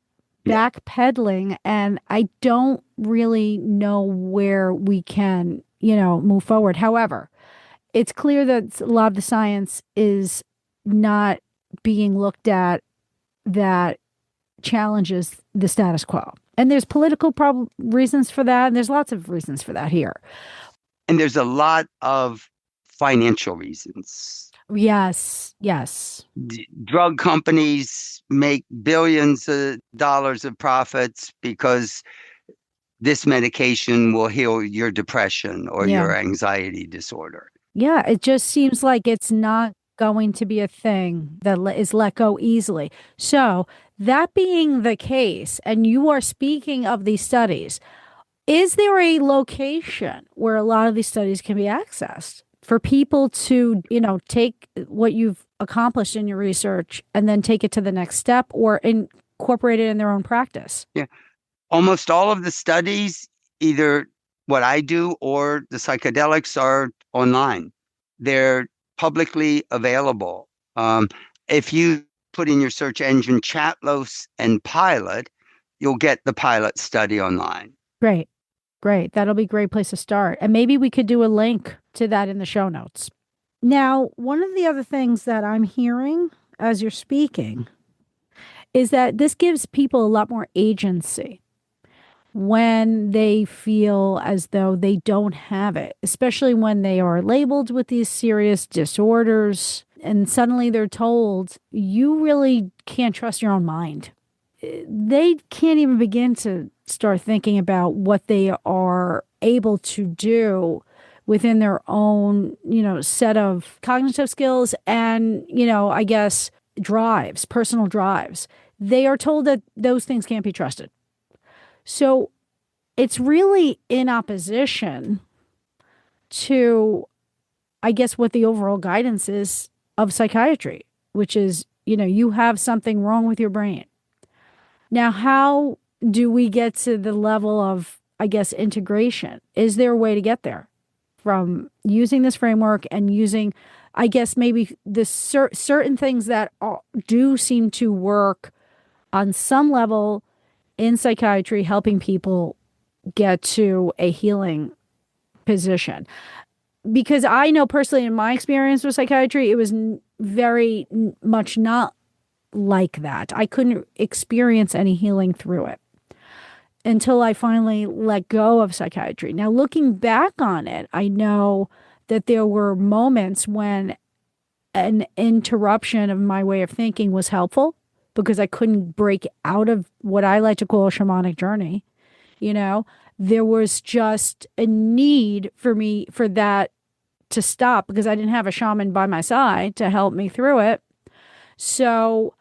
Yeah. backpedaling, and I don't really know where we can, move forward. However, it's clear that a lot of the science is not being looked at that challenges the status quo. And there's political reasons for that, and there's lots of reasons for that here. And there's a lot of financial reasons. Yes, yes. Drug companies make billions of dollars of profits because this medication will heal your depression or Yeah. your anxiety disorder. Yeah, it just seems like it's not going to be a thing that is let go easily. So, that being the case, and you are speaking of these studies, is there a location where a lot of these studies can be accessed for people to, take what you've accomplished in your research and then take it to the next step or incorporate it in their own practice? Yeah. Almost all of the studies, either what I do or the psychedelics, are online. They're publicly available. If you put in your search engine Chatlos and Pilot, you'll get the pilot study online. Great. Great. That'll be a great place to start. And maybe we could do a link to that in the show notes. Now, one of the other things that I'm hearing as you're speaking is that this gives people a lot more agency when they feel as though they don't have it, especially when they are labeled with these serious disorders and suddenly they're told, you really can't trust your own mind. They can't even begin to start thinking about what they are able to do within their own, set of cognitive skills and, I guess drives, personal drives. They are told that those things can't be trusted. So it's really in opposition to, I guess, what the overall guidance is of psychiatry, which is, you have something wrong with your brain. Now, how do we get to the level of, I guess, integration? Is there a way to get there from using this framework and using, I guess, maybe the certain things that do seem to work on some level in psychiatry, helping people get to a healing position? Because I know personally in my experience with psychiatry, it was very much not like that. I couldn't experience any healing through it until I finally let go of psychiatry. Now, looking back on it, I know that there were moments when an interruption of my way of thinking was helpful because I couldn't break out of what I like to call a shamanic journey. There was just a need for me for that to stop because I didn't have a shaman by my side to help me through it. So,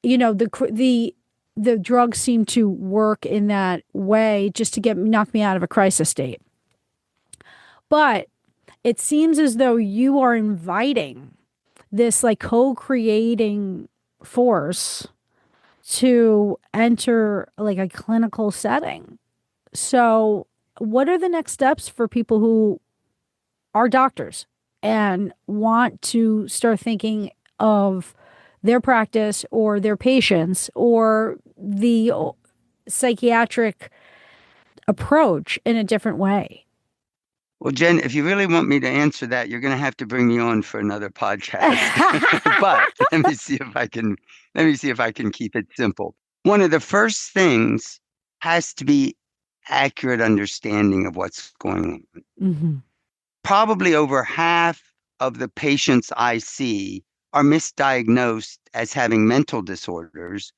the drugs seem to work in that way just to knock me out of a crisis state. But it seems as though you are inviting this like co-creating force to enter like a clinical setting. So, what are the next steps for people who are doctors and want to start thinking of their practice or their patients or the psychiatric approach in a different way? Well, Jen, if you really want me to answer that, you're going to have to bring me on for another podcast. But let me see if I can keep it simple. One of the first things has to be accurate understanding of what's going on. Mm-hmm. Probably over half of the patients I see are misdiagnosed as having mental disorders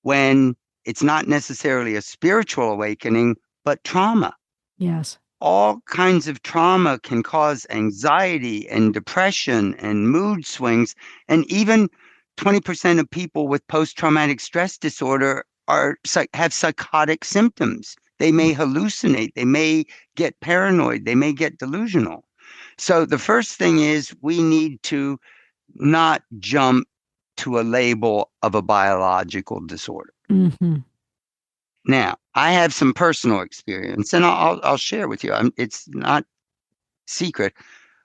when it's not necessarily a spiritual awakening, but trauma. Yes. all kinds of trauma can cause anxiety and depression and mood swings. And even 20% of people with post-traumatic stress disorder have psychotic symptoms. They may hallucinate, they may get paranoid, they may get delusional. So the first thing is we need to not jump to a label of a biological disorder. Mm-hmm. Now, I have some personal experience, and I'll share with you. It's not secret.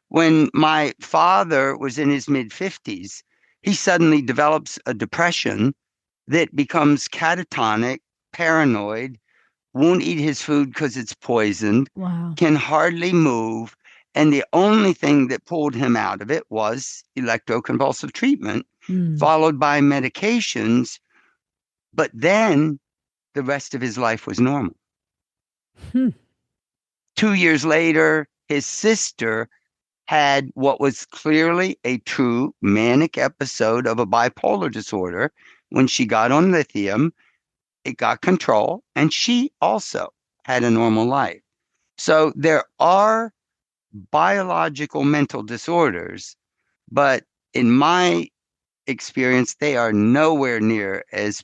When my father was in his mid-50s, he suddenly develops a depression that becomes catatonic, paranoid, won't eat his food because it's poisoned, Wow. can hardly move. And the only thing that pulled him out of it was electroconvulsive treatment, Mm. followed by medications. But then the rest of his life was normal. Hmm. 2 years later, his sister had what was clearly a true manic episode of a bipolar disorder. When she got on lithium, it got control, and she also had a normal life. So there are biological mental disorders, but in my experience, they are nowhere near as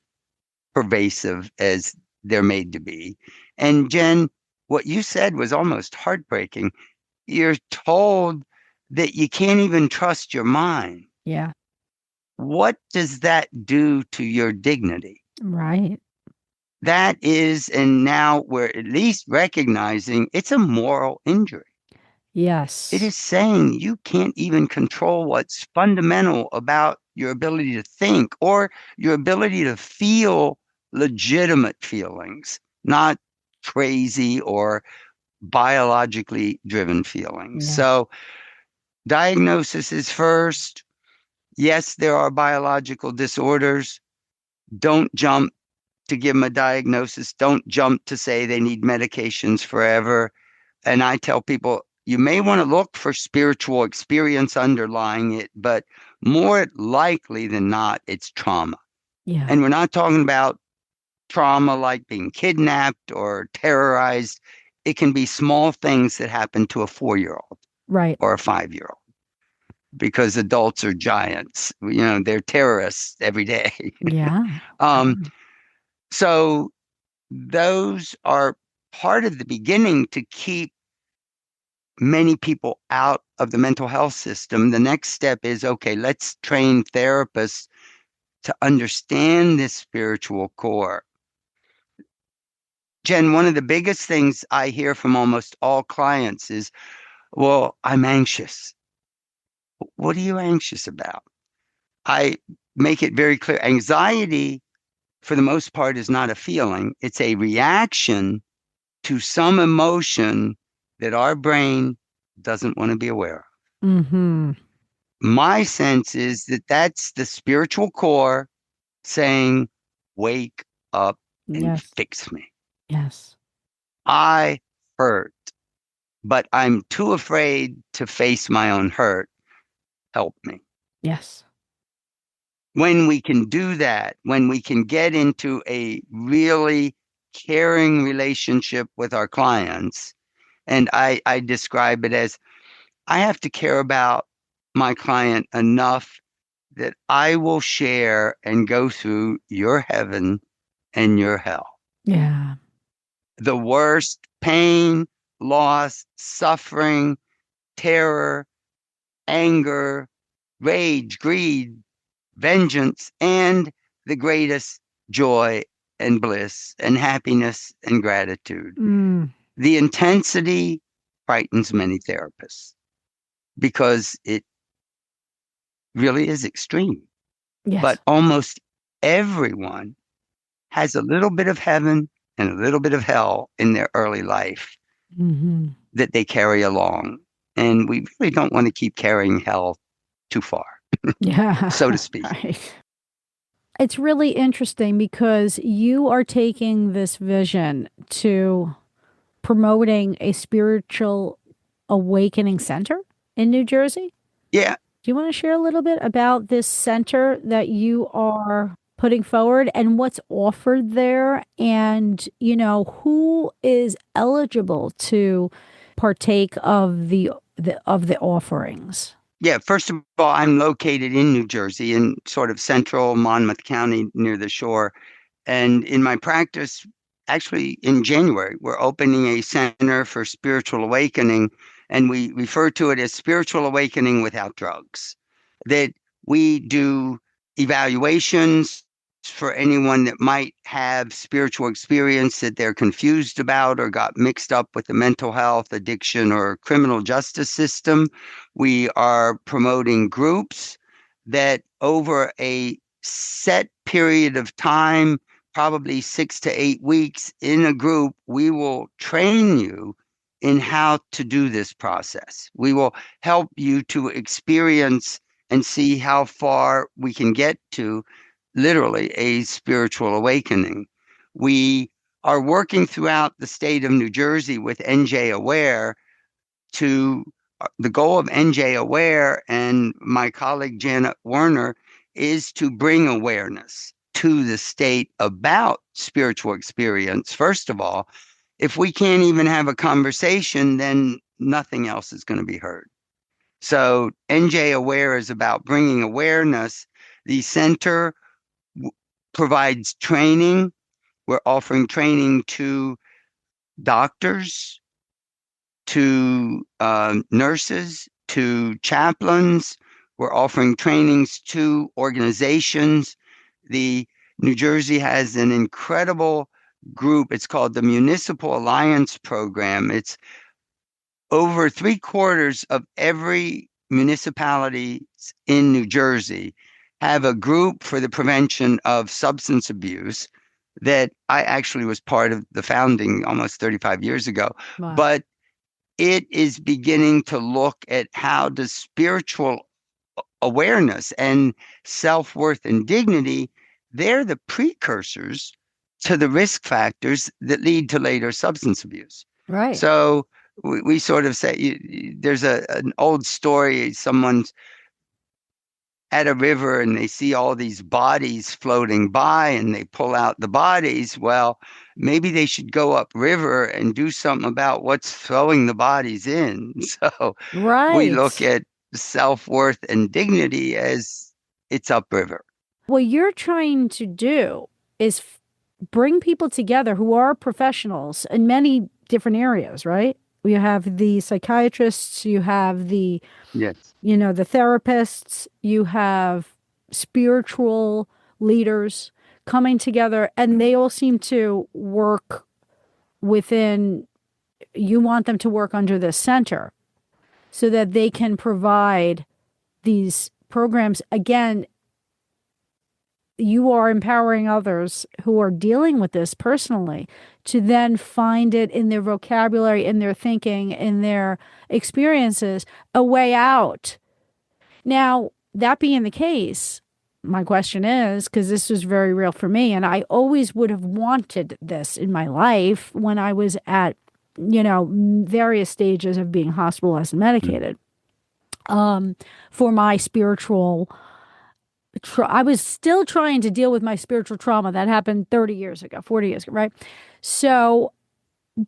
pervasive as they're made to be. And Jen, what you said was almost heartbreaking. You're told that you can't even trust your mind. Yeah. What does that do to your dignity? Right. That is, and now we're at least recognizing it's a moral injury. It Yes. is saying you can't even control what's fundamental about your ability to think or your ability to feel legitimate feelings, not crazy or biologically driven feelings. Yeah. So, diagnosis is first. Yes, there are biological disorders. Don't jump to give them a diagnosis. Don't jump to say they need medications forever. And I tell people, you may want to look for spiritual experience underlying it, but more likely than not, it's trauma. Yeah. And we're not talking about trauma like being kidnapped or terrorized. It can be small things that happen to a 4-year-old Right. or a 5-year-old because adults are giants. They're terrorists every day. Yeah. um, so those are part of the beginning to keep many people out of the mental health system. The next step is, okay, let's train therapists to understand this spiritual core. Jen, one of the biggest things I hear from almost all clients is, well, I'm anxious. What are you anxious about? I make it very clear. Anxiety, for the most part, is not a feeling, it's a reaction to some emotion that our brain doesn't want to be aware of. Mm-hmm. My sense is that that's the spiritual core saying, wake up and Yes. fix me. Yes. I hurt, but I'm too afraid to face my own hurt. Help me. Yes. When we can do that, when we can get into a really caring relationship with our clients, and I describe it as I have to care about my client enough that I will share and go through your heaven and your hell. Yeah. The worst pain, loss, suffering, terror, anger, rage, greed, vengeance, and the greatest joy and bliss and happiness and gratitude. Mm. The intensity frightens many therapists because it really is extreme. Yes. But almost everyone has a little bit of heaven and a little bit of hell in their early life Mm-hmm. that they carry along. And we really don't want to keep carrying hell too far, Yeah. so to speak. Right. It's really interesting because you are taking this vision to promoting a spiritual awakening center in New Jersey. Yeah, Do you want to share a little bit about this center that you are putting forward and what's offered there and, who is eligible to partake of the offerings? Yeah, first of all, I'm located in New Jersey, in sort of central Monmouth County near the shore. And in my practice, actually in January, we're opening a center for spiritual awakening, and we refer to it as spiritual awakening without drugs. That we do evaluations for anyone that might have spiritual experience that they're confused about or got mixed up with the mental health, addiction, or criminal justice system. We are promoting groups that over a set period of time, probably 6 to 8 weeks in a group, we will train you in how to do this process. We will help you to experience and see how far we can get to literally a spiritual awakening. We are working throughout the state of New Jersey with NJ Aware to the goal of NJ Aware and my colleague Janet Werner is to bring awareness to the state about spiritual experience. First of all, if we can't even have a conversation, then nothing else is going to be heard. So NJ Aware is about bringing awareness. The center provides training. We're offering training to doctors, to nurses, to chaplains. We're offering trainings to organizations. The New Jersey has an incredible group. It's called the Municipal Alliance Program. It's over 3/4 of every municipality in New Jersey have a group for the prevention of substance abuse that I actually was part of the founding almost 35 years ago. Wow. But it is beginning to look at how does spiritual awareness and self-worth and dignity, they're the precursors to the risk factors that lead to later substance abuse. Right. So we sort of say there's an old story, someone's at a river and they see all these bodies floating by and they pull out the bodies. Well, maybe they should go upriver and do something about what's throwing the bodies in. So we look Right. at self-worth and dignity as it's upriver. What you're trying to do is bring people together who are professionals in many different areas, right? You have the psychiatrists, you have the Yes. the therapists, you have spiritual leaders coming together, and they all seem to work within, you want them to work under the center so that they can provide these programs. Again, you are empowering others who are dealing with this personally to then find it in their vocabulary, in their thinking, in their experiences, a way out. Now, that being the case, my question is, because this was very real for me, and I always would have wanted this in my life when I was at, various stages of being hospitalized and medicated, for my spiritual I was still trying to deal with my spiritual trauma that happened 30 years ago, 40 years ago, right? So,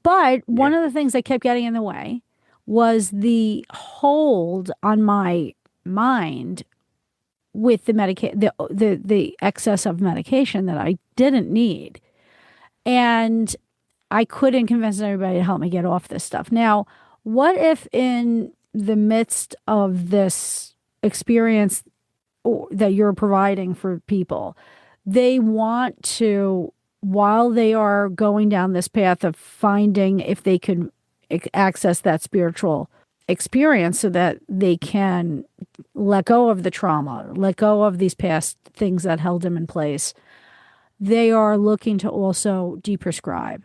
but one of the things that kept getting in the way was the hold on my mind with the excess of medication that I didn't need. And I couldn't convince everybody to help me get off this stuff. Now, what if in the midst of this experience that you're providing for people, they want to, while they are going down this path of finding if they can access that spiritual experience so that they can let go of the trauma, let go of these past things that held them in place, they are looking to also deprescribe.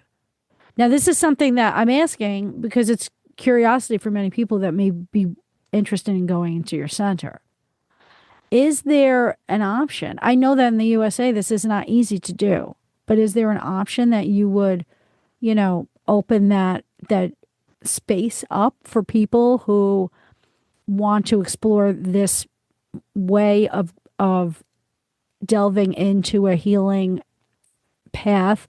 Now, this is something that I'm asking because it's curiosity for many people that may be interested in going into your center. Is there an option? I know that in the USA, this is not easy to do, but is there an option that you would, open that space up for people who want to explore this way of delving into a healing path,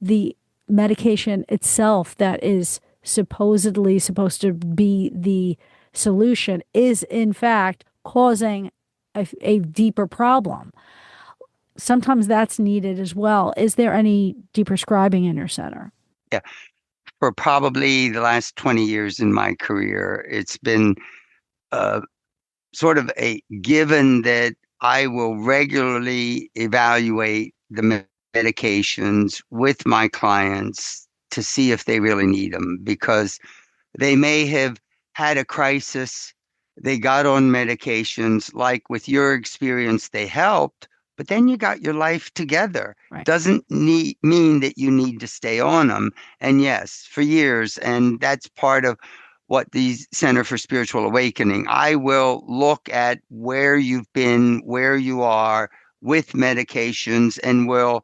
the medication itself that is supposedly supposed to be the solution is in fact causing a deeper problem. Sometimes that's needed as well. Is there any deprescribing in your center? Yeah. For probably the last 20 years in my career, it's been uh, sort of a given that I will regularly evaluate the medications with my clients to see if they really need them because they may have had a crisis. They got on medications, like with your experience, they helped, but then you got your life together. Right. Doesn't mean that you need to stay on them. And yes, for years, and that's part of what the Center for Spiritual Awakening, I will look at where you've been, where you are with medications, and will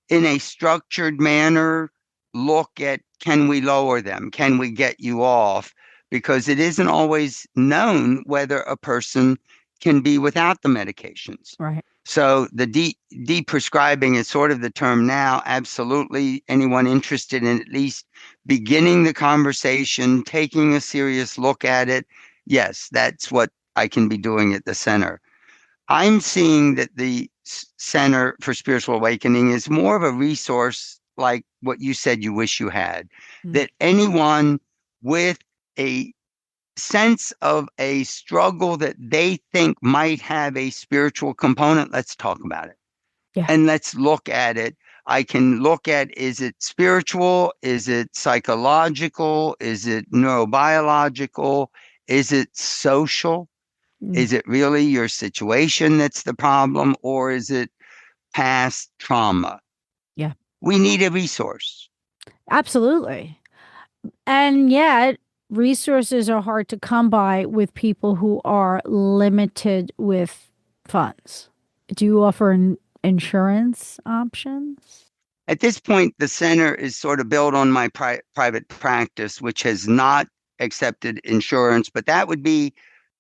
in a structured manner look at, can we lower them? Can we get you off? Because it isn't always known whether a person can be without the medications. Right. So the de-prescribing is sort of the term now. Absolutely, anyone interested in at least beginning the conversation, taking a serious look at it, yes, that's what I can be doing at the center. I'm seeing that the Center for Spiritual Awakening is more of a resource like what you said you wish you had, Mm. that anyone with a sense of a struggle that they think might have a spiritual component, let's talk about it. Yeah. And let's look at it. I can look at, is it spiritual? Is it psychological? Is it neurobiological? Is it social? Mm. Is it really your situation that's the problem, or is it past trauma? Yeah. We need a resource. Absolutely. And yet, resources are hard to come by with people who are limited with funds. Do you offer insurance options? At this point, the center is sort of built on my private practice, which has not accepted insurance, but that would be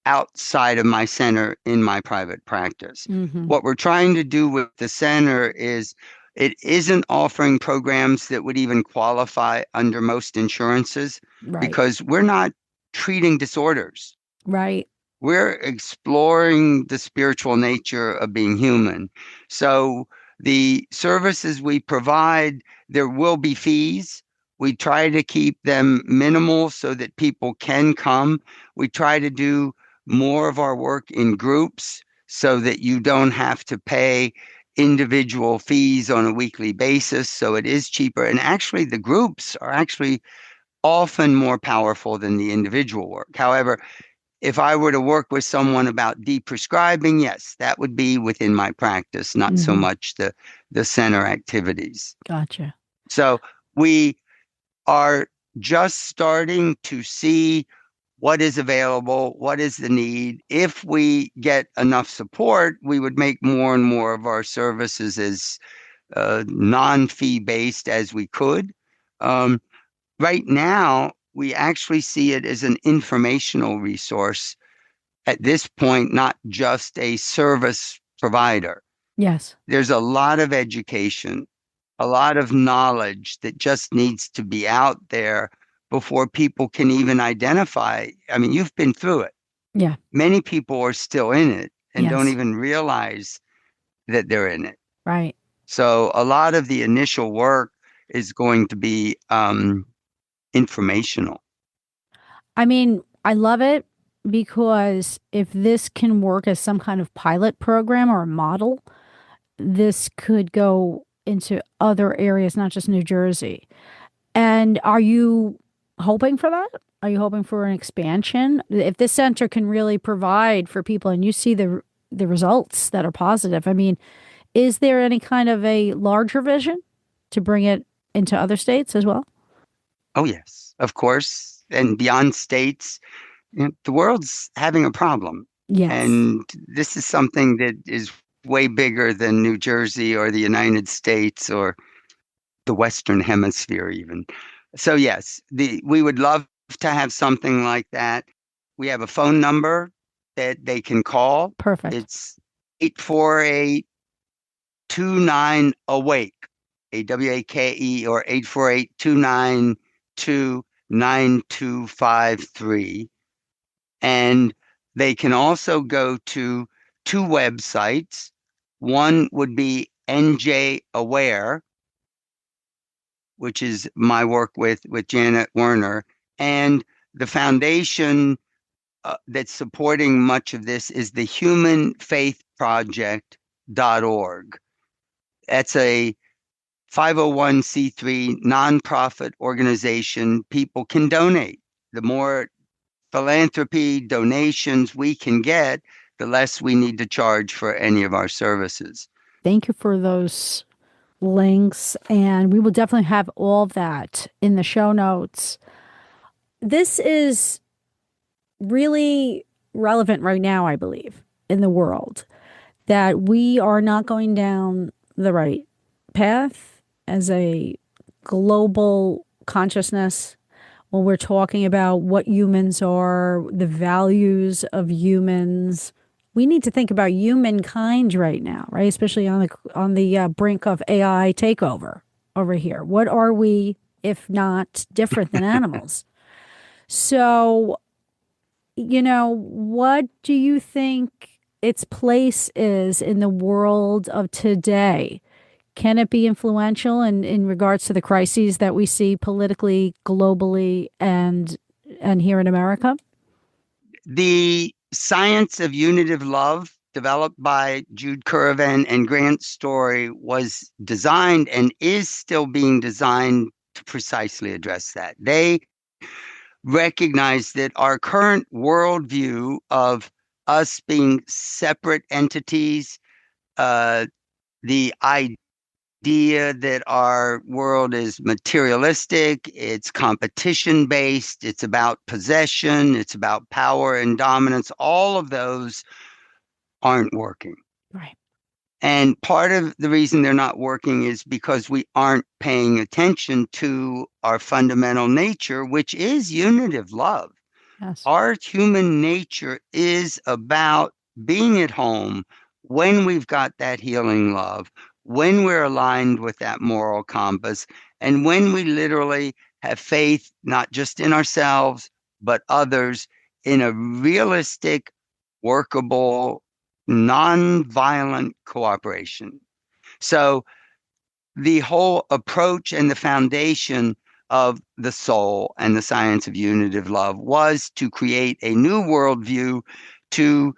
outside of my center in my private practice. Mm-hmm. What we're trying to do with the center is it isn't offering programs that would even qualify under most insurances Right. because we're not treating disorders. Right. We're exploring the spiritual nature of being human. So the services we provide, there will be fees. We try to keep them minimal so that people can come. We try to do more of our work in groups so that you don't have to pay individual fees on a weekly basis. So it is cheaper. And actually, the groups are actually often more powerful than the individual work. However, if I were to work with someone about deprescribing, yes, that would be within my practice, not so Mm-hmm. much the center activities. Gotcha. So we are just starting to see what is available, what is the need. If we get enough support, we would make more and more of our services as non-fee based as we could. Right now, we actually see it as an informational resource at this point, not just a service provider. Yes. There's a lot of education, a lot of knowledge that just needs to be out there before people can even identify. I mean, you've been through it. Yeah. Many people are still in it and don't Yes. even realize that they're in it. Right. So a lot of the initial work is going to be informational. I mean, I love it because if this can work as some kind of pilot program or a model, this could go into other areas, not just New Jersey. And are you hoping for that? Are you hoping for an expansion? If this center can really provide for people and you see the results that are positive, I mean, is there any kind of a larger vision to bring it into other states as well? Oh, yes, of course. And beyond states, the world's having a problem. Yes. And this is something that is way bigger than New Jersey or the United States or the Western Hemisphere, even. So, yes, we would love to have something like that. We have a phone number that they can call. Perfect. It's 848 29 awake, AWAKE, or 848 292 9253. And they can also go to two websites. One would be NJ Aware, which is my work with Janet Werner. And the foundation that's supporting much of this is the humanfaithproject.org. That's a 501c3 nonprofit organization. People can donate. The more philanthropy donations we can get, the less we need to charge for any of our services. Thank you for those links. And we will definitely have all that in the show notes. This is really relevant right now, I believe, in the world, that we are not going down the right path as a global consciousness when we're talking about what humans are, the values of humans. We need to think about humankind right now, right? Especially on the brink of AI takeover over here. What are we, if not different than animals? So, what do you think its place is in the world of today? Can it be influential in regards to the crises that we see politically, globally, and here in America? The Science of Unitive Love, developed by Jude Currivan and Grant Story, was designed and is still being designed to precisely address that. They recognize that our current worldview of us being separate entities, the idea that our world is materialistic, it's competition based, it's about possession, it's about power and dominance, all of those aren't working. Right. And part of the reason they're not working is because we aren't paying attention to our fundamental nature, which is unitive love. Yes. Our human nature is about being at home when we've got that healing love, when we're aligned with that moral compass, and when we literally have faith, not just in ourselves, but others, in a realistic, workable, non-violent cooperation. So the whole approach and the foundation of the soul and the science of unitive love was to create a new worldview to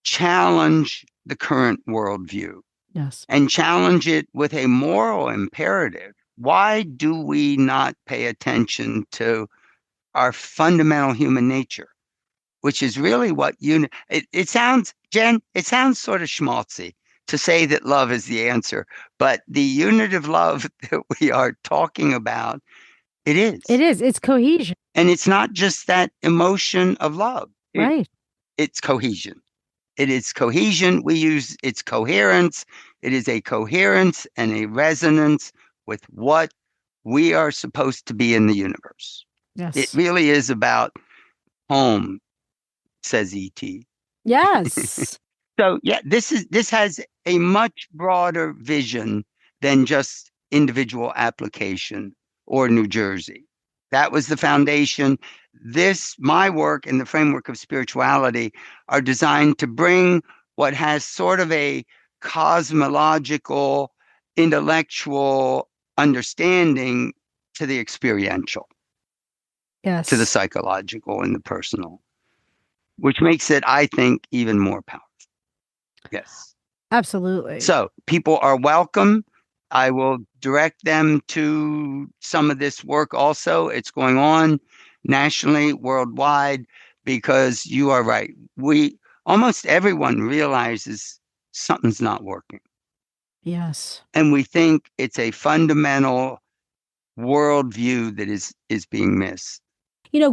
challenge the current worldview. Yes. And challenge it with a moral imperative. Why do we not pay attention to our fundamental human nature, which is really what it sounds, Jen, it sounds sort of schmaltzy to say that love is the answer, but the unitive love that we are talking about, it is. It is. It's cohesion. And it's not just that emotion of love. Right. It's cohesion. It is cohesion. We use its coherence. It is a coherence and a resonance with what we are supposed to be in the universe. Yes. It really is about home, says E.T. Yes. So yeah, this has a much broader vision than just individual application or New Jersey. That was the foundation. My work and the framework of spirituality are designed to bring what has sort of a cosmological, intellectual understanding to the experiential, Yes. to the psychological and the personal, which makes it, I think, even more powerful. Yes. Absolutely. So people are welcome. I will direct them to some of this work also. It's going on nationally, worldwide, because you are right. Almost everyone realizes something's not working. Yes. And we think it's a fundamental worldview that is being missed.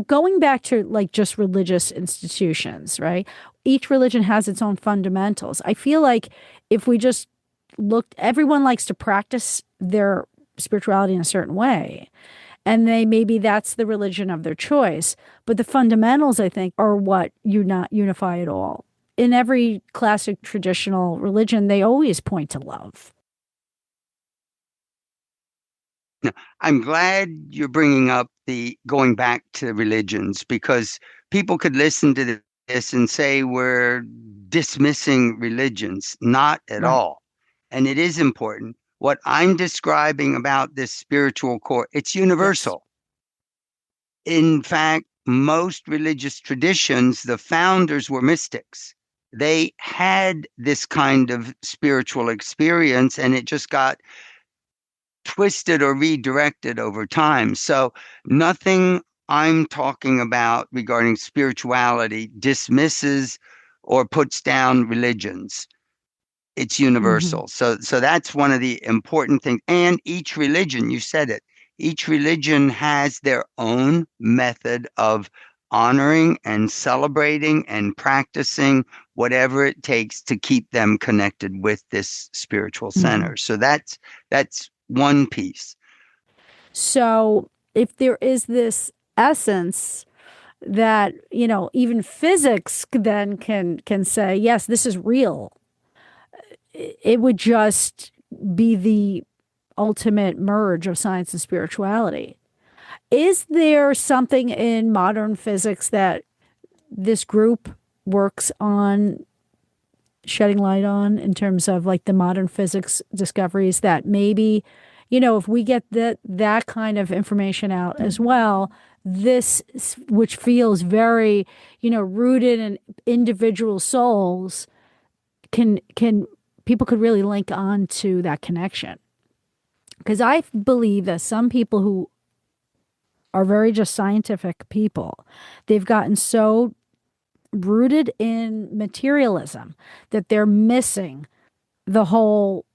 Going back to like just religious institutions, right? Each religion has its own fundamentals. I feel like if we just everyone likes to practice their spirituality in a certain way. And maybe that's the religion of their choice. But the fundamentals, I think, are what unify it all. In every classic traditional religion, they always point to love. I'm glad you're bringing up the going back to religions because people could listen to this and say we're dismissing religions. Not at Right. all. And it is important. What I'm describing about this spiritual core, it's Yes. universal. In fact, most religious traditions, the founders were mystics. They had this kind of spiritual experience and it just got twisted or redirected over time. So nothing I'm talking about regarding spirituality dismisses or puts down religions. It's Hmm. universal. So that's one of the important things. And each religion, you said it, each religion has their own method of honoring and celebrating and practicing whatever it takes to keep them connected with this spiritual Hmm. center. So that's one piece. So if there is this essence that, even physics then can say, yes, this is real, it would just be the ultimate merge of science and spirituality. Is there something in modern physics that this group works on shedding light on in terms of like the modern physics discoveries that maybe, if we get that kind of information out as well, this, which feels very, rooted in individual souls, can people could really link on to that connection. Because I believe that some people who are very just scientific people, they've gotten so rooted in materialism that they're missing the whole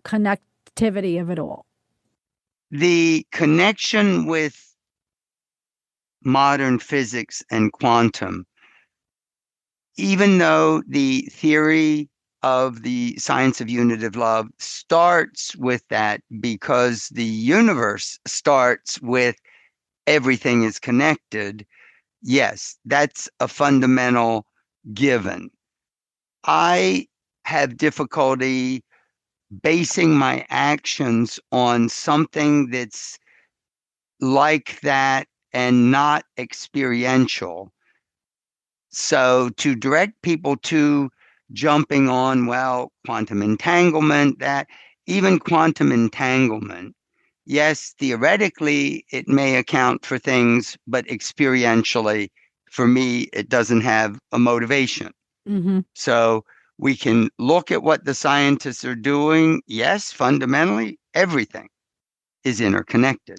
connectivity of it all. The connection with modern physics and quantum, even though the theory of the science of unitive love starts with that because the universe starts with everything is connected, yes, that's a fundamental given. I have difficulty basing my actions on something that's like that and not experiential. So to direct people to jumping on, well, quantum entanglement, that even quantum entanglement, yes, theoretically, it may account for things, but experientially, for me, it doesn't have a motivation. Mm-hmm. So we can look at what the scientists are doing. Yes, fundamentally, everything is interconnected.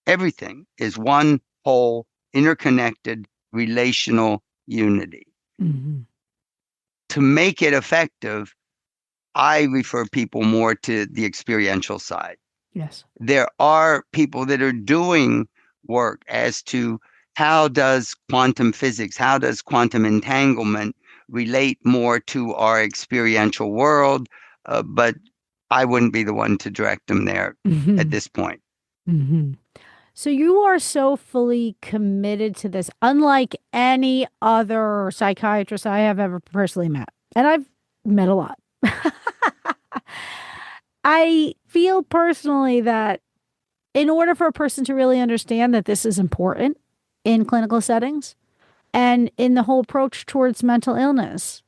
Everything is one whole, interconnected, relational unity. Mm-hmm. To make it effective, I refer people more to the experiential side. Yes. There are people that are doing work as to how does quantum physics, how does quantum entanglement relate more to our experiential world, but I wouldn't be the one to direct them there at Mm-hmm. this point. Mm-hmm. So you are so fully committed to this, unlike any other psychiatrist I have ever personally met. And I've met a lot. I feel personally that in order for a person to really understand that this is important in clinical settings and in the whole approach towards mental illness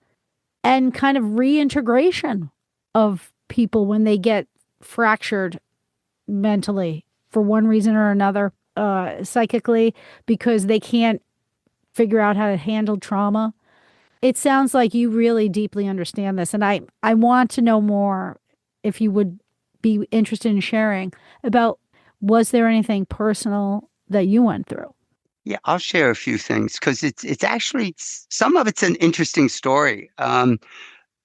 and kind of reintegration of people when they get fractured mentally for one reason or another, psychically, because they can't figure out how to handle trauma. It sounds like you really deeply understand this. And I want to know more, if you would be interested in sharing, about, was there anything personal that you went through? Yeah, I'll share a few things because it's actually some of it's an interesting story.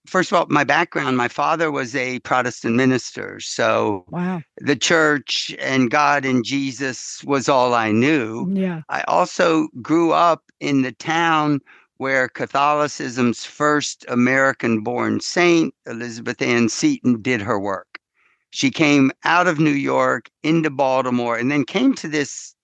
First of all, my background, my father was a Protestant minister. So Wow. the church and God and Jesus was all I knew. Yeah. I also grew up in the town where Catholicism's first American born saint, Elizabeth Ann Seton, did her work. She came out of New York into Baltimore and then came to this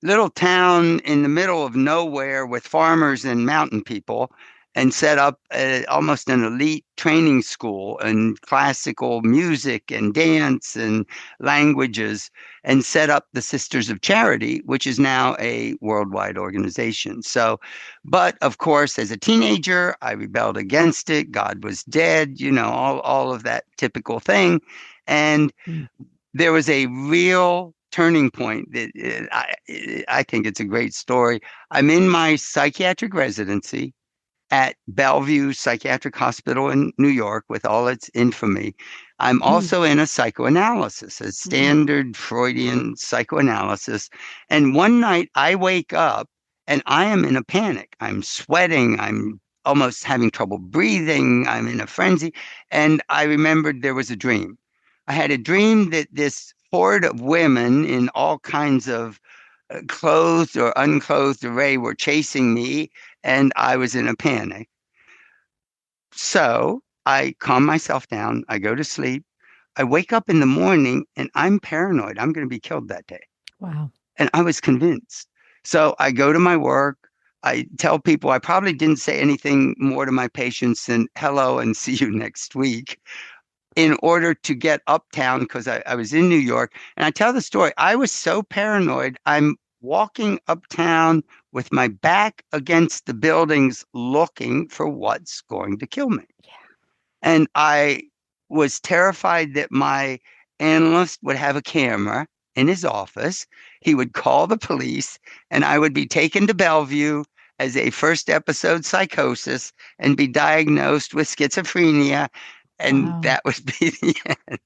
little town in the middle of nowhere with farmers and mountain people. and set up almost an elite training school in classical music and dance and languages, and set up the Sisters of Charity, which is now a worldwide organization. So, but of course, as a teenager, I rebelled against it. God was dead, all of that typical thing. And Mm. there was a real turning point that I think it's a great story. I'm in my psychiatric residency at Bellevue Psychiatric Hospital in New York with all its infamy. I'm Mm. also in a psychoanalysis, a Mm. standard Freudian psychoanalysis. And one night I wake up and I am in a panic. I'm sweating. I'm almost having trouble breathing. I'm in a frenzy. And I remembered there was a dream. I had a dream that this horde of women in all kinds of clothed or unclothed array were chasing me, and I was in a panic. So I calm myself down. I go to sleep. I wake up in the morning and I'm paranoid. I'm going to be killed that day. Wow. And I was convinced. So I go to my work. I tell people I probably didn't say anything more to my patients than hello and see you next week in order to get uptown because I was in New York. And I tell the story. I was so paranoid. I'm walking uptown with my back against the buildings looking for what's going to kill me. Yeah. And I was terrified that my analyst would have a camera in his office. He would call the police, and I would be taken to Bellevue as a first episode psychosis and be diagnosed with schizophrenia. And Wow. that would be the end.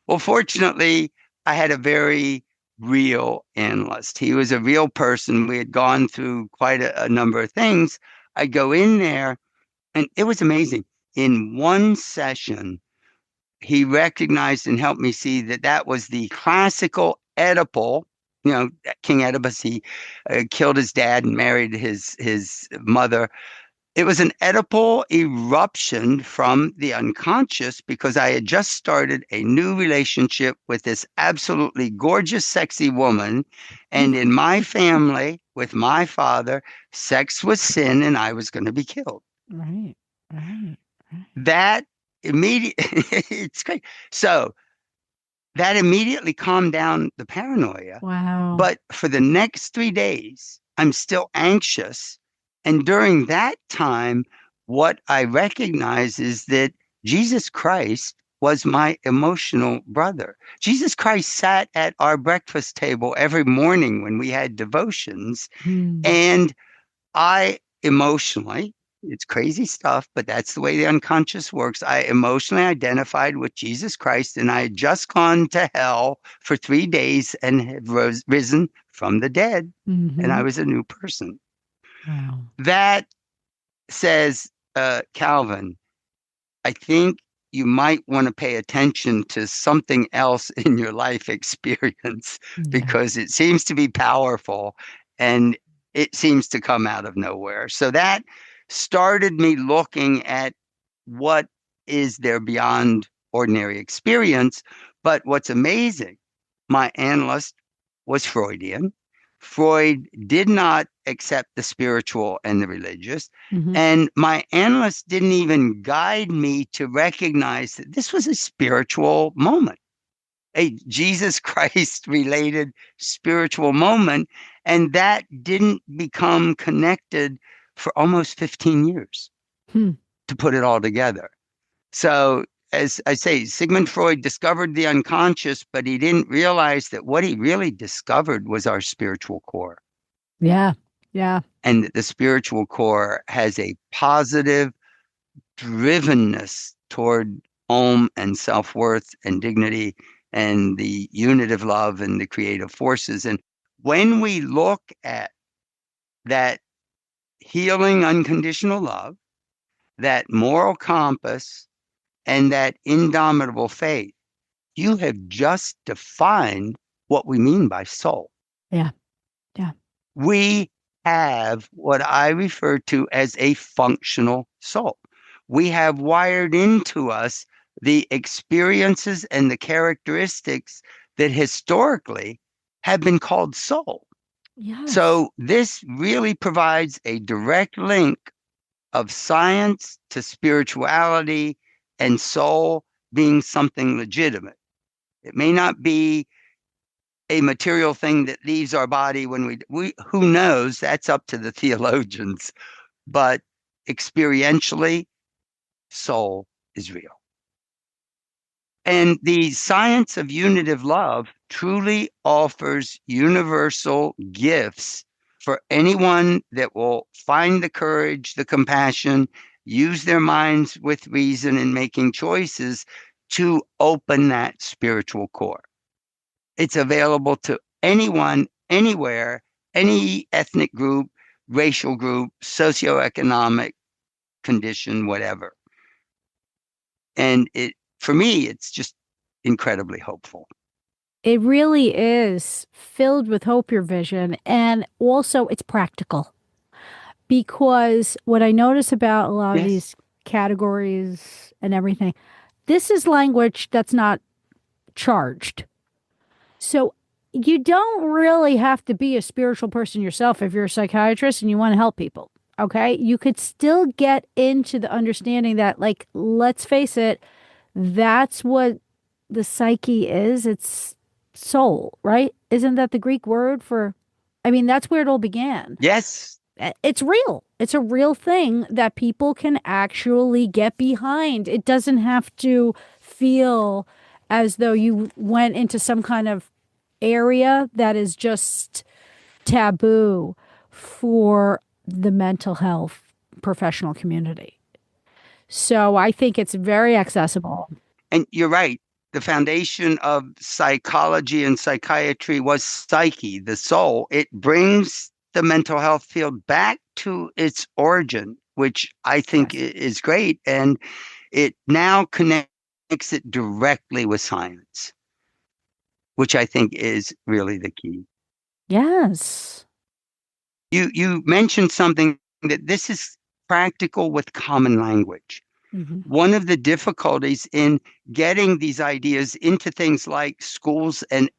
Well, fortunately, I had a very real analyst. He was a real person. We had gone through quite a number of things. I go in there, and it was amazing. In one session, he recognized and helped me see that that was the classical Oedipal, King Oedipus. He killed his dad and married his mother. It was an Oedipal eruption from the unconscious because I had just started a new relationship with this absolutely gorgeous, sexy woman. And in my family, with my father, sex was sin and I was going to be killed. Right. Right. Right. That immediate, it's great. So that immediately calmed down the paranoia. Wow. But for the next 3 days, I'm still anxious. And during that time, what I recognize is that Jesus Christ was my emotional brother. Jesus Christ sat at our breakfast table every morning when we had devotions. Mm. And I emotionally, it's crazy stuff, but that's the way the unconscious works. I emotionally identified with Jesus Christ, and I had just gone to hell for 3 days and had risen from the dead, and I Mm-hmm. was a new person. Wow. That says, Calvin, I think you might want to pay attention to something else in your life experience Yeah. because it seems to be powerful and it seems to come out of nowhere. So that started me looking at what is there beyond ordinary experience. But what's amazing, my analyst was Freudian. Freud did not accept the spiritual and the religious. Mm-hmm. And my analyst didn't even guide me to recognize that this was a spiritual moment, a Jesus Christ related spiritual moment. And that didn't become connected for almost 15 years Hmm. to put it all together. So, as I say, Sigmund Freud discovered the unconscious, but he didn't realize that what he really discovered was our spiritual core. Yeah. Yeah. And that the spiritual core has a positive drivenness toward home and self-worth and dignity and the unitive love and the creative forces. And when we look at that healing unconditional love, that moral compass, and that indomitable faith, you have just defined what we mean by soul. Yeah. Yeah. We have what I refer to as a functional soul. We have wired into us the experiences and the characteristics that historically have been called soul. Yes. So this really provides a direct link of science to spirituality and soul being something legitimate. It may not be a material thing that leaves our body when we who knows, that's up to the theologians, but experientially, soul is real. And the science of unitive love truly offers universal gifts for anyone that will find the courage, the compassion, use their minds with reason in making choices to open that spiritual core. It's available to anyone, anywhere, any ethnic group, racial group, socioeconomic condition, whatever. And for me, it's just incredibly hopeful. It really is filled with hope, your vision. And also, it's practical. Because what I notice about a lot of Yes. these categories and everything, this is language that's not charged. So you don't really have to be a spiritual person yourself if you're a psychiatrist and you want to help people. Okay. You could still get into the understanding that, like, let's face it, that's what the psyche is. It's soul, right? Isn't that the Greek word for? I mean, that's where it all began. Yes. It's real. It's a real thing that people can actually get behind. It doesn't have to feel as though you went into some kind of area that is just taboo for the mental health professional community. So I think it's very accessible. And you're right. The foundation of psychology and psychiatry was psyche, the soul. It brings the mental health field back to its origin, which I think Yes. is great. And it now connects it directly with science, which I think is really the key. Yes. You mentioned something that this is practical with common language. Hmm. One of the difficulties in getting these ideas into things like schools and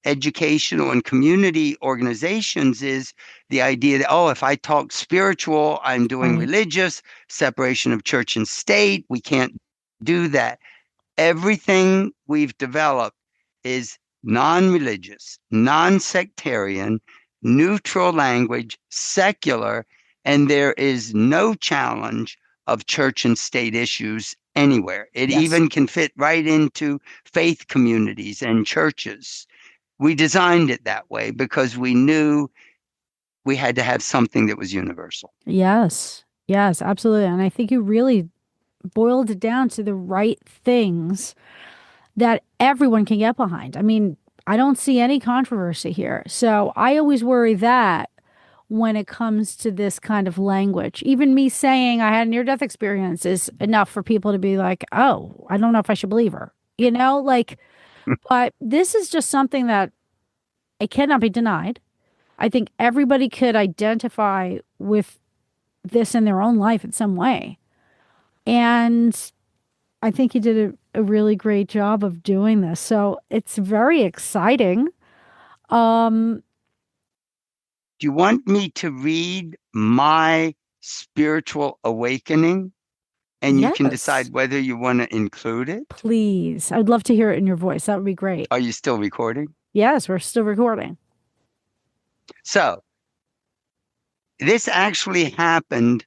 educational and community organizations is the idea that, oh, if I talk spiritual, I'm doing Right. religious, separation of church and state. We can't do that. Everything we've developed is non-religious, non-sectarian, neutral language, secular, and there is no challenge of church and state issues anywhere. It Yes. even can fit right into faith communities and churches. We designed it that way because we knew we had to have something that was universal. Yes. Yes, absolutely. And I think you really boiled it down to the right things that everyone can get behind. I mean, I don't see any controversy here. So I always worry that when it comes to this kind of language, even me saying I had a near death experience is enough for people to be like, oh, I don't know if I should believe her, like, but this is just something that it cannot be denied. I think everybody could identify with this in their own life in some way. And I think you did a really great job of doing this. So it's very exciting. Um, Do you want me to read my spiritual awakening and you can yes, decide whether you want to include it? please. I'd love to hear it in your voice. That would be great. Are you still recording? Yes, we're still recording. So, this actually happened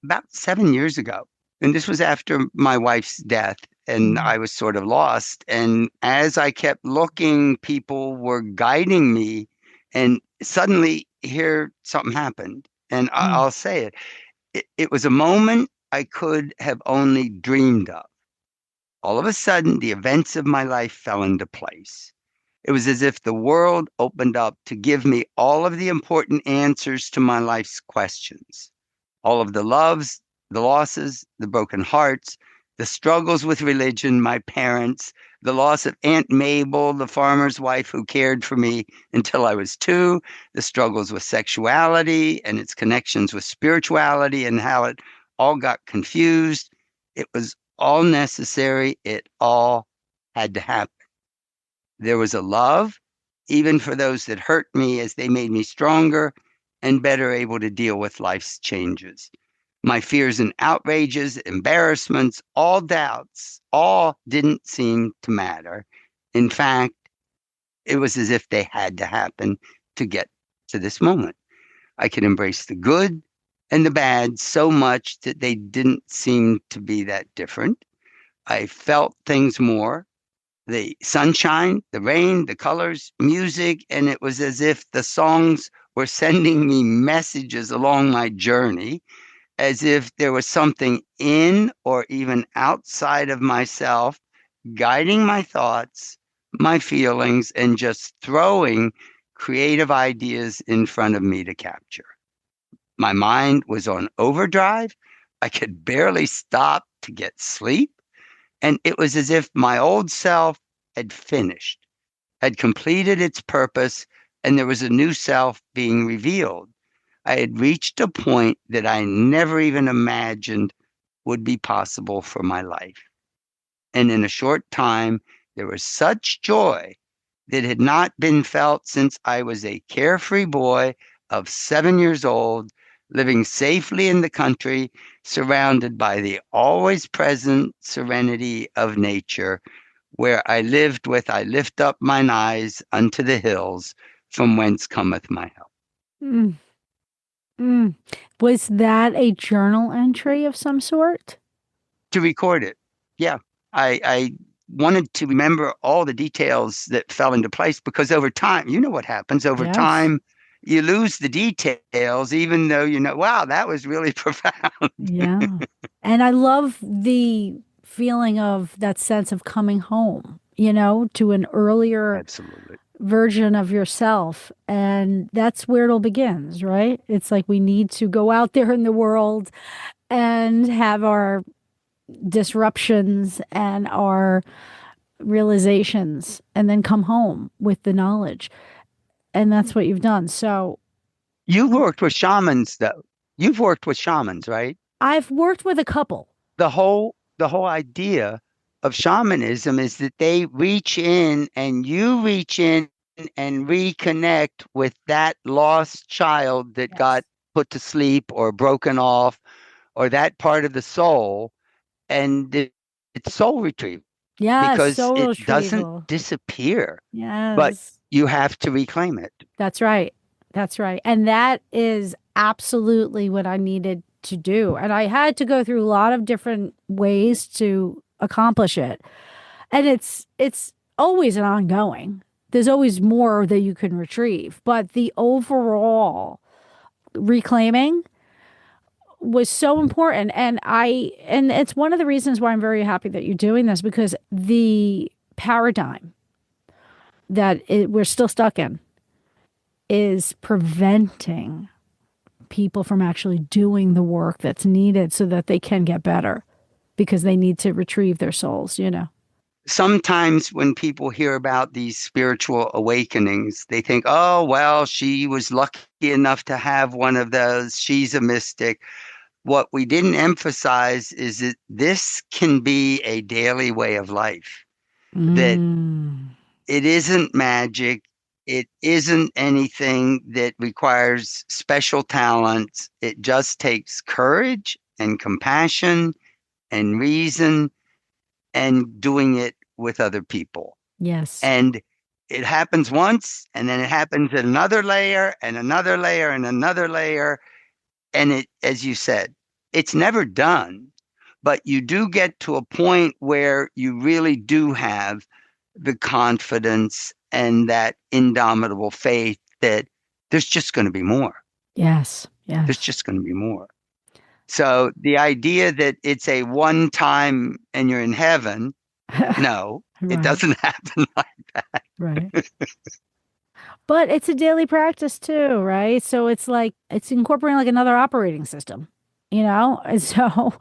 about 7 years ago. And this was after my wife's death, and Mm, I was sort of lost. And as I kept looking, people were guiding me, and suddenly here something happened. And mm. I'll say it was a moment I could have only dreamed of. All of a sudden, the events of my life fell into place. It was as if the world opened up to give me all of the important answers to my life's questions. All of the loves, the losses, the broken hearts, the struggles with religion, my parents, the loss of Aunt Mabel, the farmer's wife who cared for me until I was 2, the struggles with sexuality and its connections with spirituality and how it all got confused. It was all necessary. It all had to happen. There was a love, even for those that hurt me, as they made me stronger. and better able to deal with life's changes. My fears and outrages, embarrassments, all doubts, all didn't seem to matter. In fact, it was as if they had to happen to get to this moment. I could embrace the good and the bad so much that they didn't seem to be that different. I felt things more, the sunshine, the rain, the colors, music, and it was as if the songs were sending me messages along my journey, as if there was something in or even outside of myself guiding my thoughts, my feelings, and just throwing creative ideas in front of me to capture. My mind was on overdrive. I could barely stop to get sleep. And it was as if my old self had finished, had completed its purpose, and there was a new self being revealed. I had reached a point that I never even imagined would be possible for my life. And in a short time, there was such joy that had not been felt since I was a carefree boy of 7 years old, living safely in the country, surrounded by the always present serenity of nature, where I lived with, I lift up mine eyes unto the hills, from whence cometh my help. Mm, mm. Was that a journal entry of some sort? To record it. Yeah. I wanted to remember all the details that fell into place because over time, you know what happens over Yes. time, you lose the details, even though you know, wow, that was really profound. Yeah. And I love the feeling of that sense of coming home, to an earlier Absolutely. version of yourself. And that's where it all begins, right? It's like we need to go out there in the world and have our disruptions and our realizations and then come home with the knowledge. And that's what you've done. So You've worked with shamans, though. You've worked with shamans, right? I've worked with a couple. The whole idea of shamanism is that they reach in and you reach in and reconnect with that lost child that got Yes. put to sleep or broken off or that part of the soul, and it's soul retrieval Yes. because Soul it doesn't retrieval. disappear, but Yes. you have to reclaim it. That's right. That's right. And that is absolutely what I needed to do. And I had to go through a lot of different ways to accomplish it. And it's always an ongoing. There's always more that you can retrieve, but the overall reclaiming was so important. And it's one of the reasons why I'm very happy that you're doing this, because the paradigm that we're still stuck in is preventing people from actually doing the work that's needed so that they can get better, because they need to retrieve their souls. Sometimes when people hear about these spiritual awakenings, they think, oh, well, she was lucky enough to have one of those. She's a mystic. What we didn't emphasize is that this can be a daily way of life, that Mm. it isn't magic. It isn't anything that requires special talents. It just takes courage and compassion and reason and doing it with other people. Yes. And it happens once, and then it happens at another layer and another layer and another layer. And it, as you said, it's never done, but you do get to a point where you really do have the confidence and that indomitable faith that there's just going to be more. Yes. There's Yes. just going to be more. So the idea that it's a one time and you're in heaven, no, it Right. doesn't happen like that. Right. But it's a daily practice too, right? So it's like it's incorporating like another operating system, you know? And so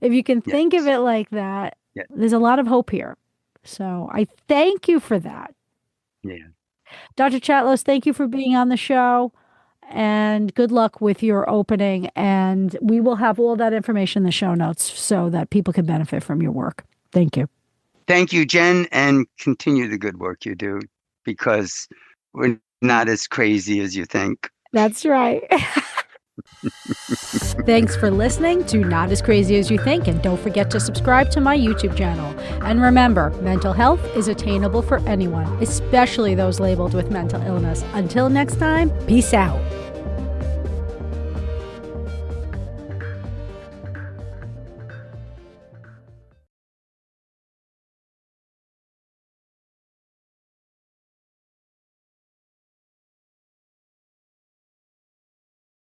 if you can think of Yes. it like that, Yeah. there's a lot of hope here. So I thank you for that. Yeah. Dr. Chatlos, thank you for being on the show, and good luck with your opening. And we will have all that information in the show notes so that people can benefit from your work. Thank you. Thank you, Jen, and continue the good work you do because we're not as crazy as you think. That's right. Thanks for listening to Not As Crazy As You Think, and don't forget to subscribe to my YouTube channel. And remember, mental health is attainable for anyone, especially those labeled with mental illness. Until next time, peace out.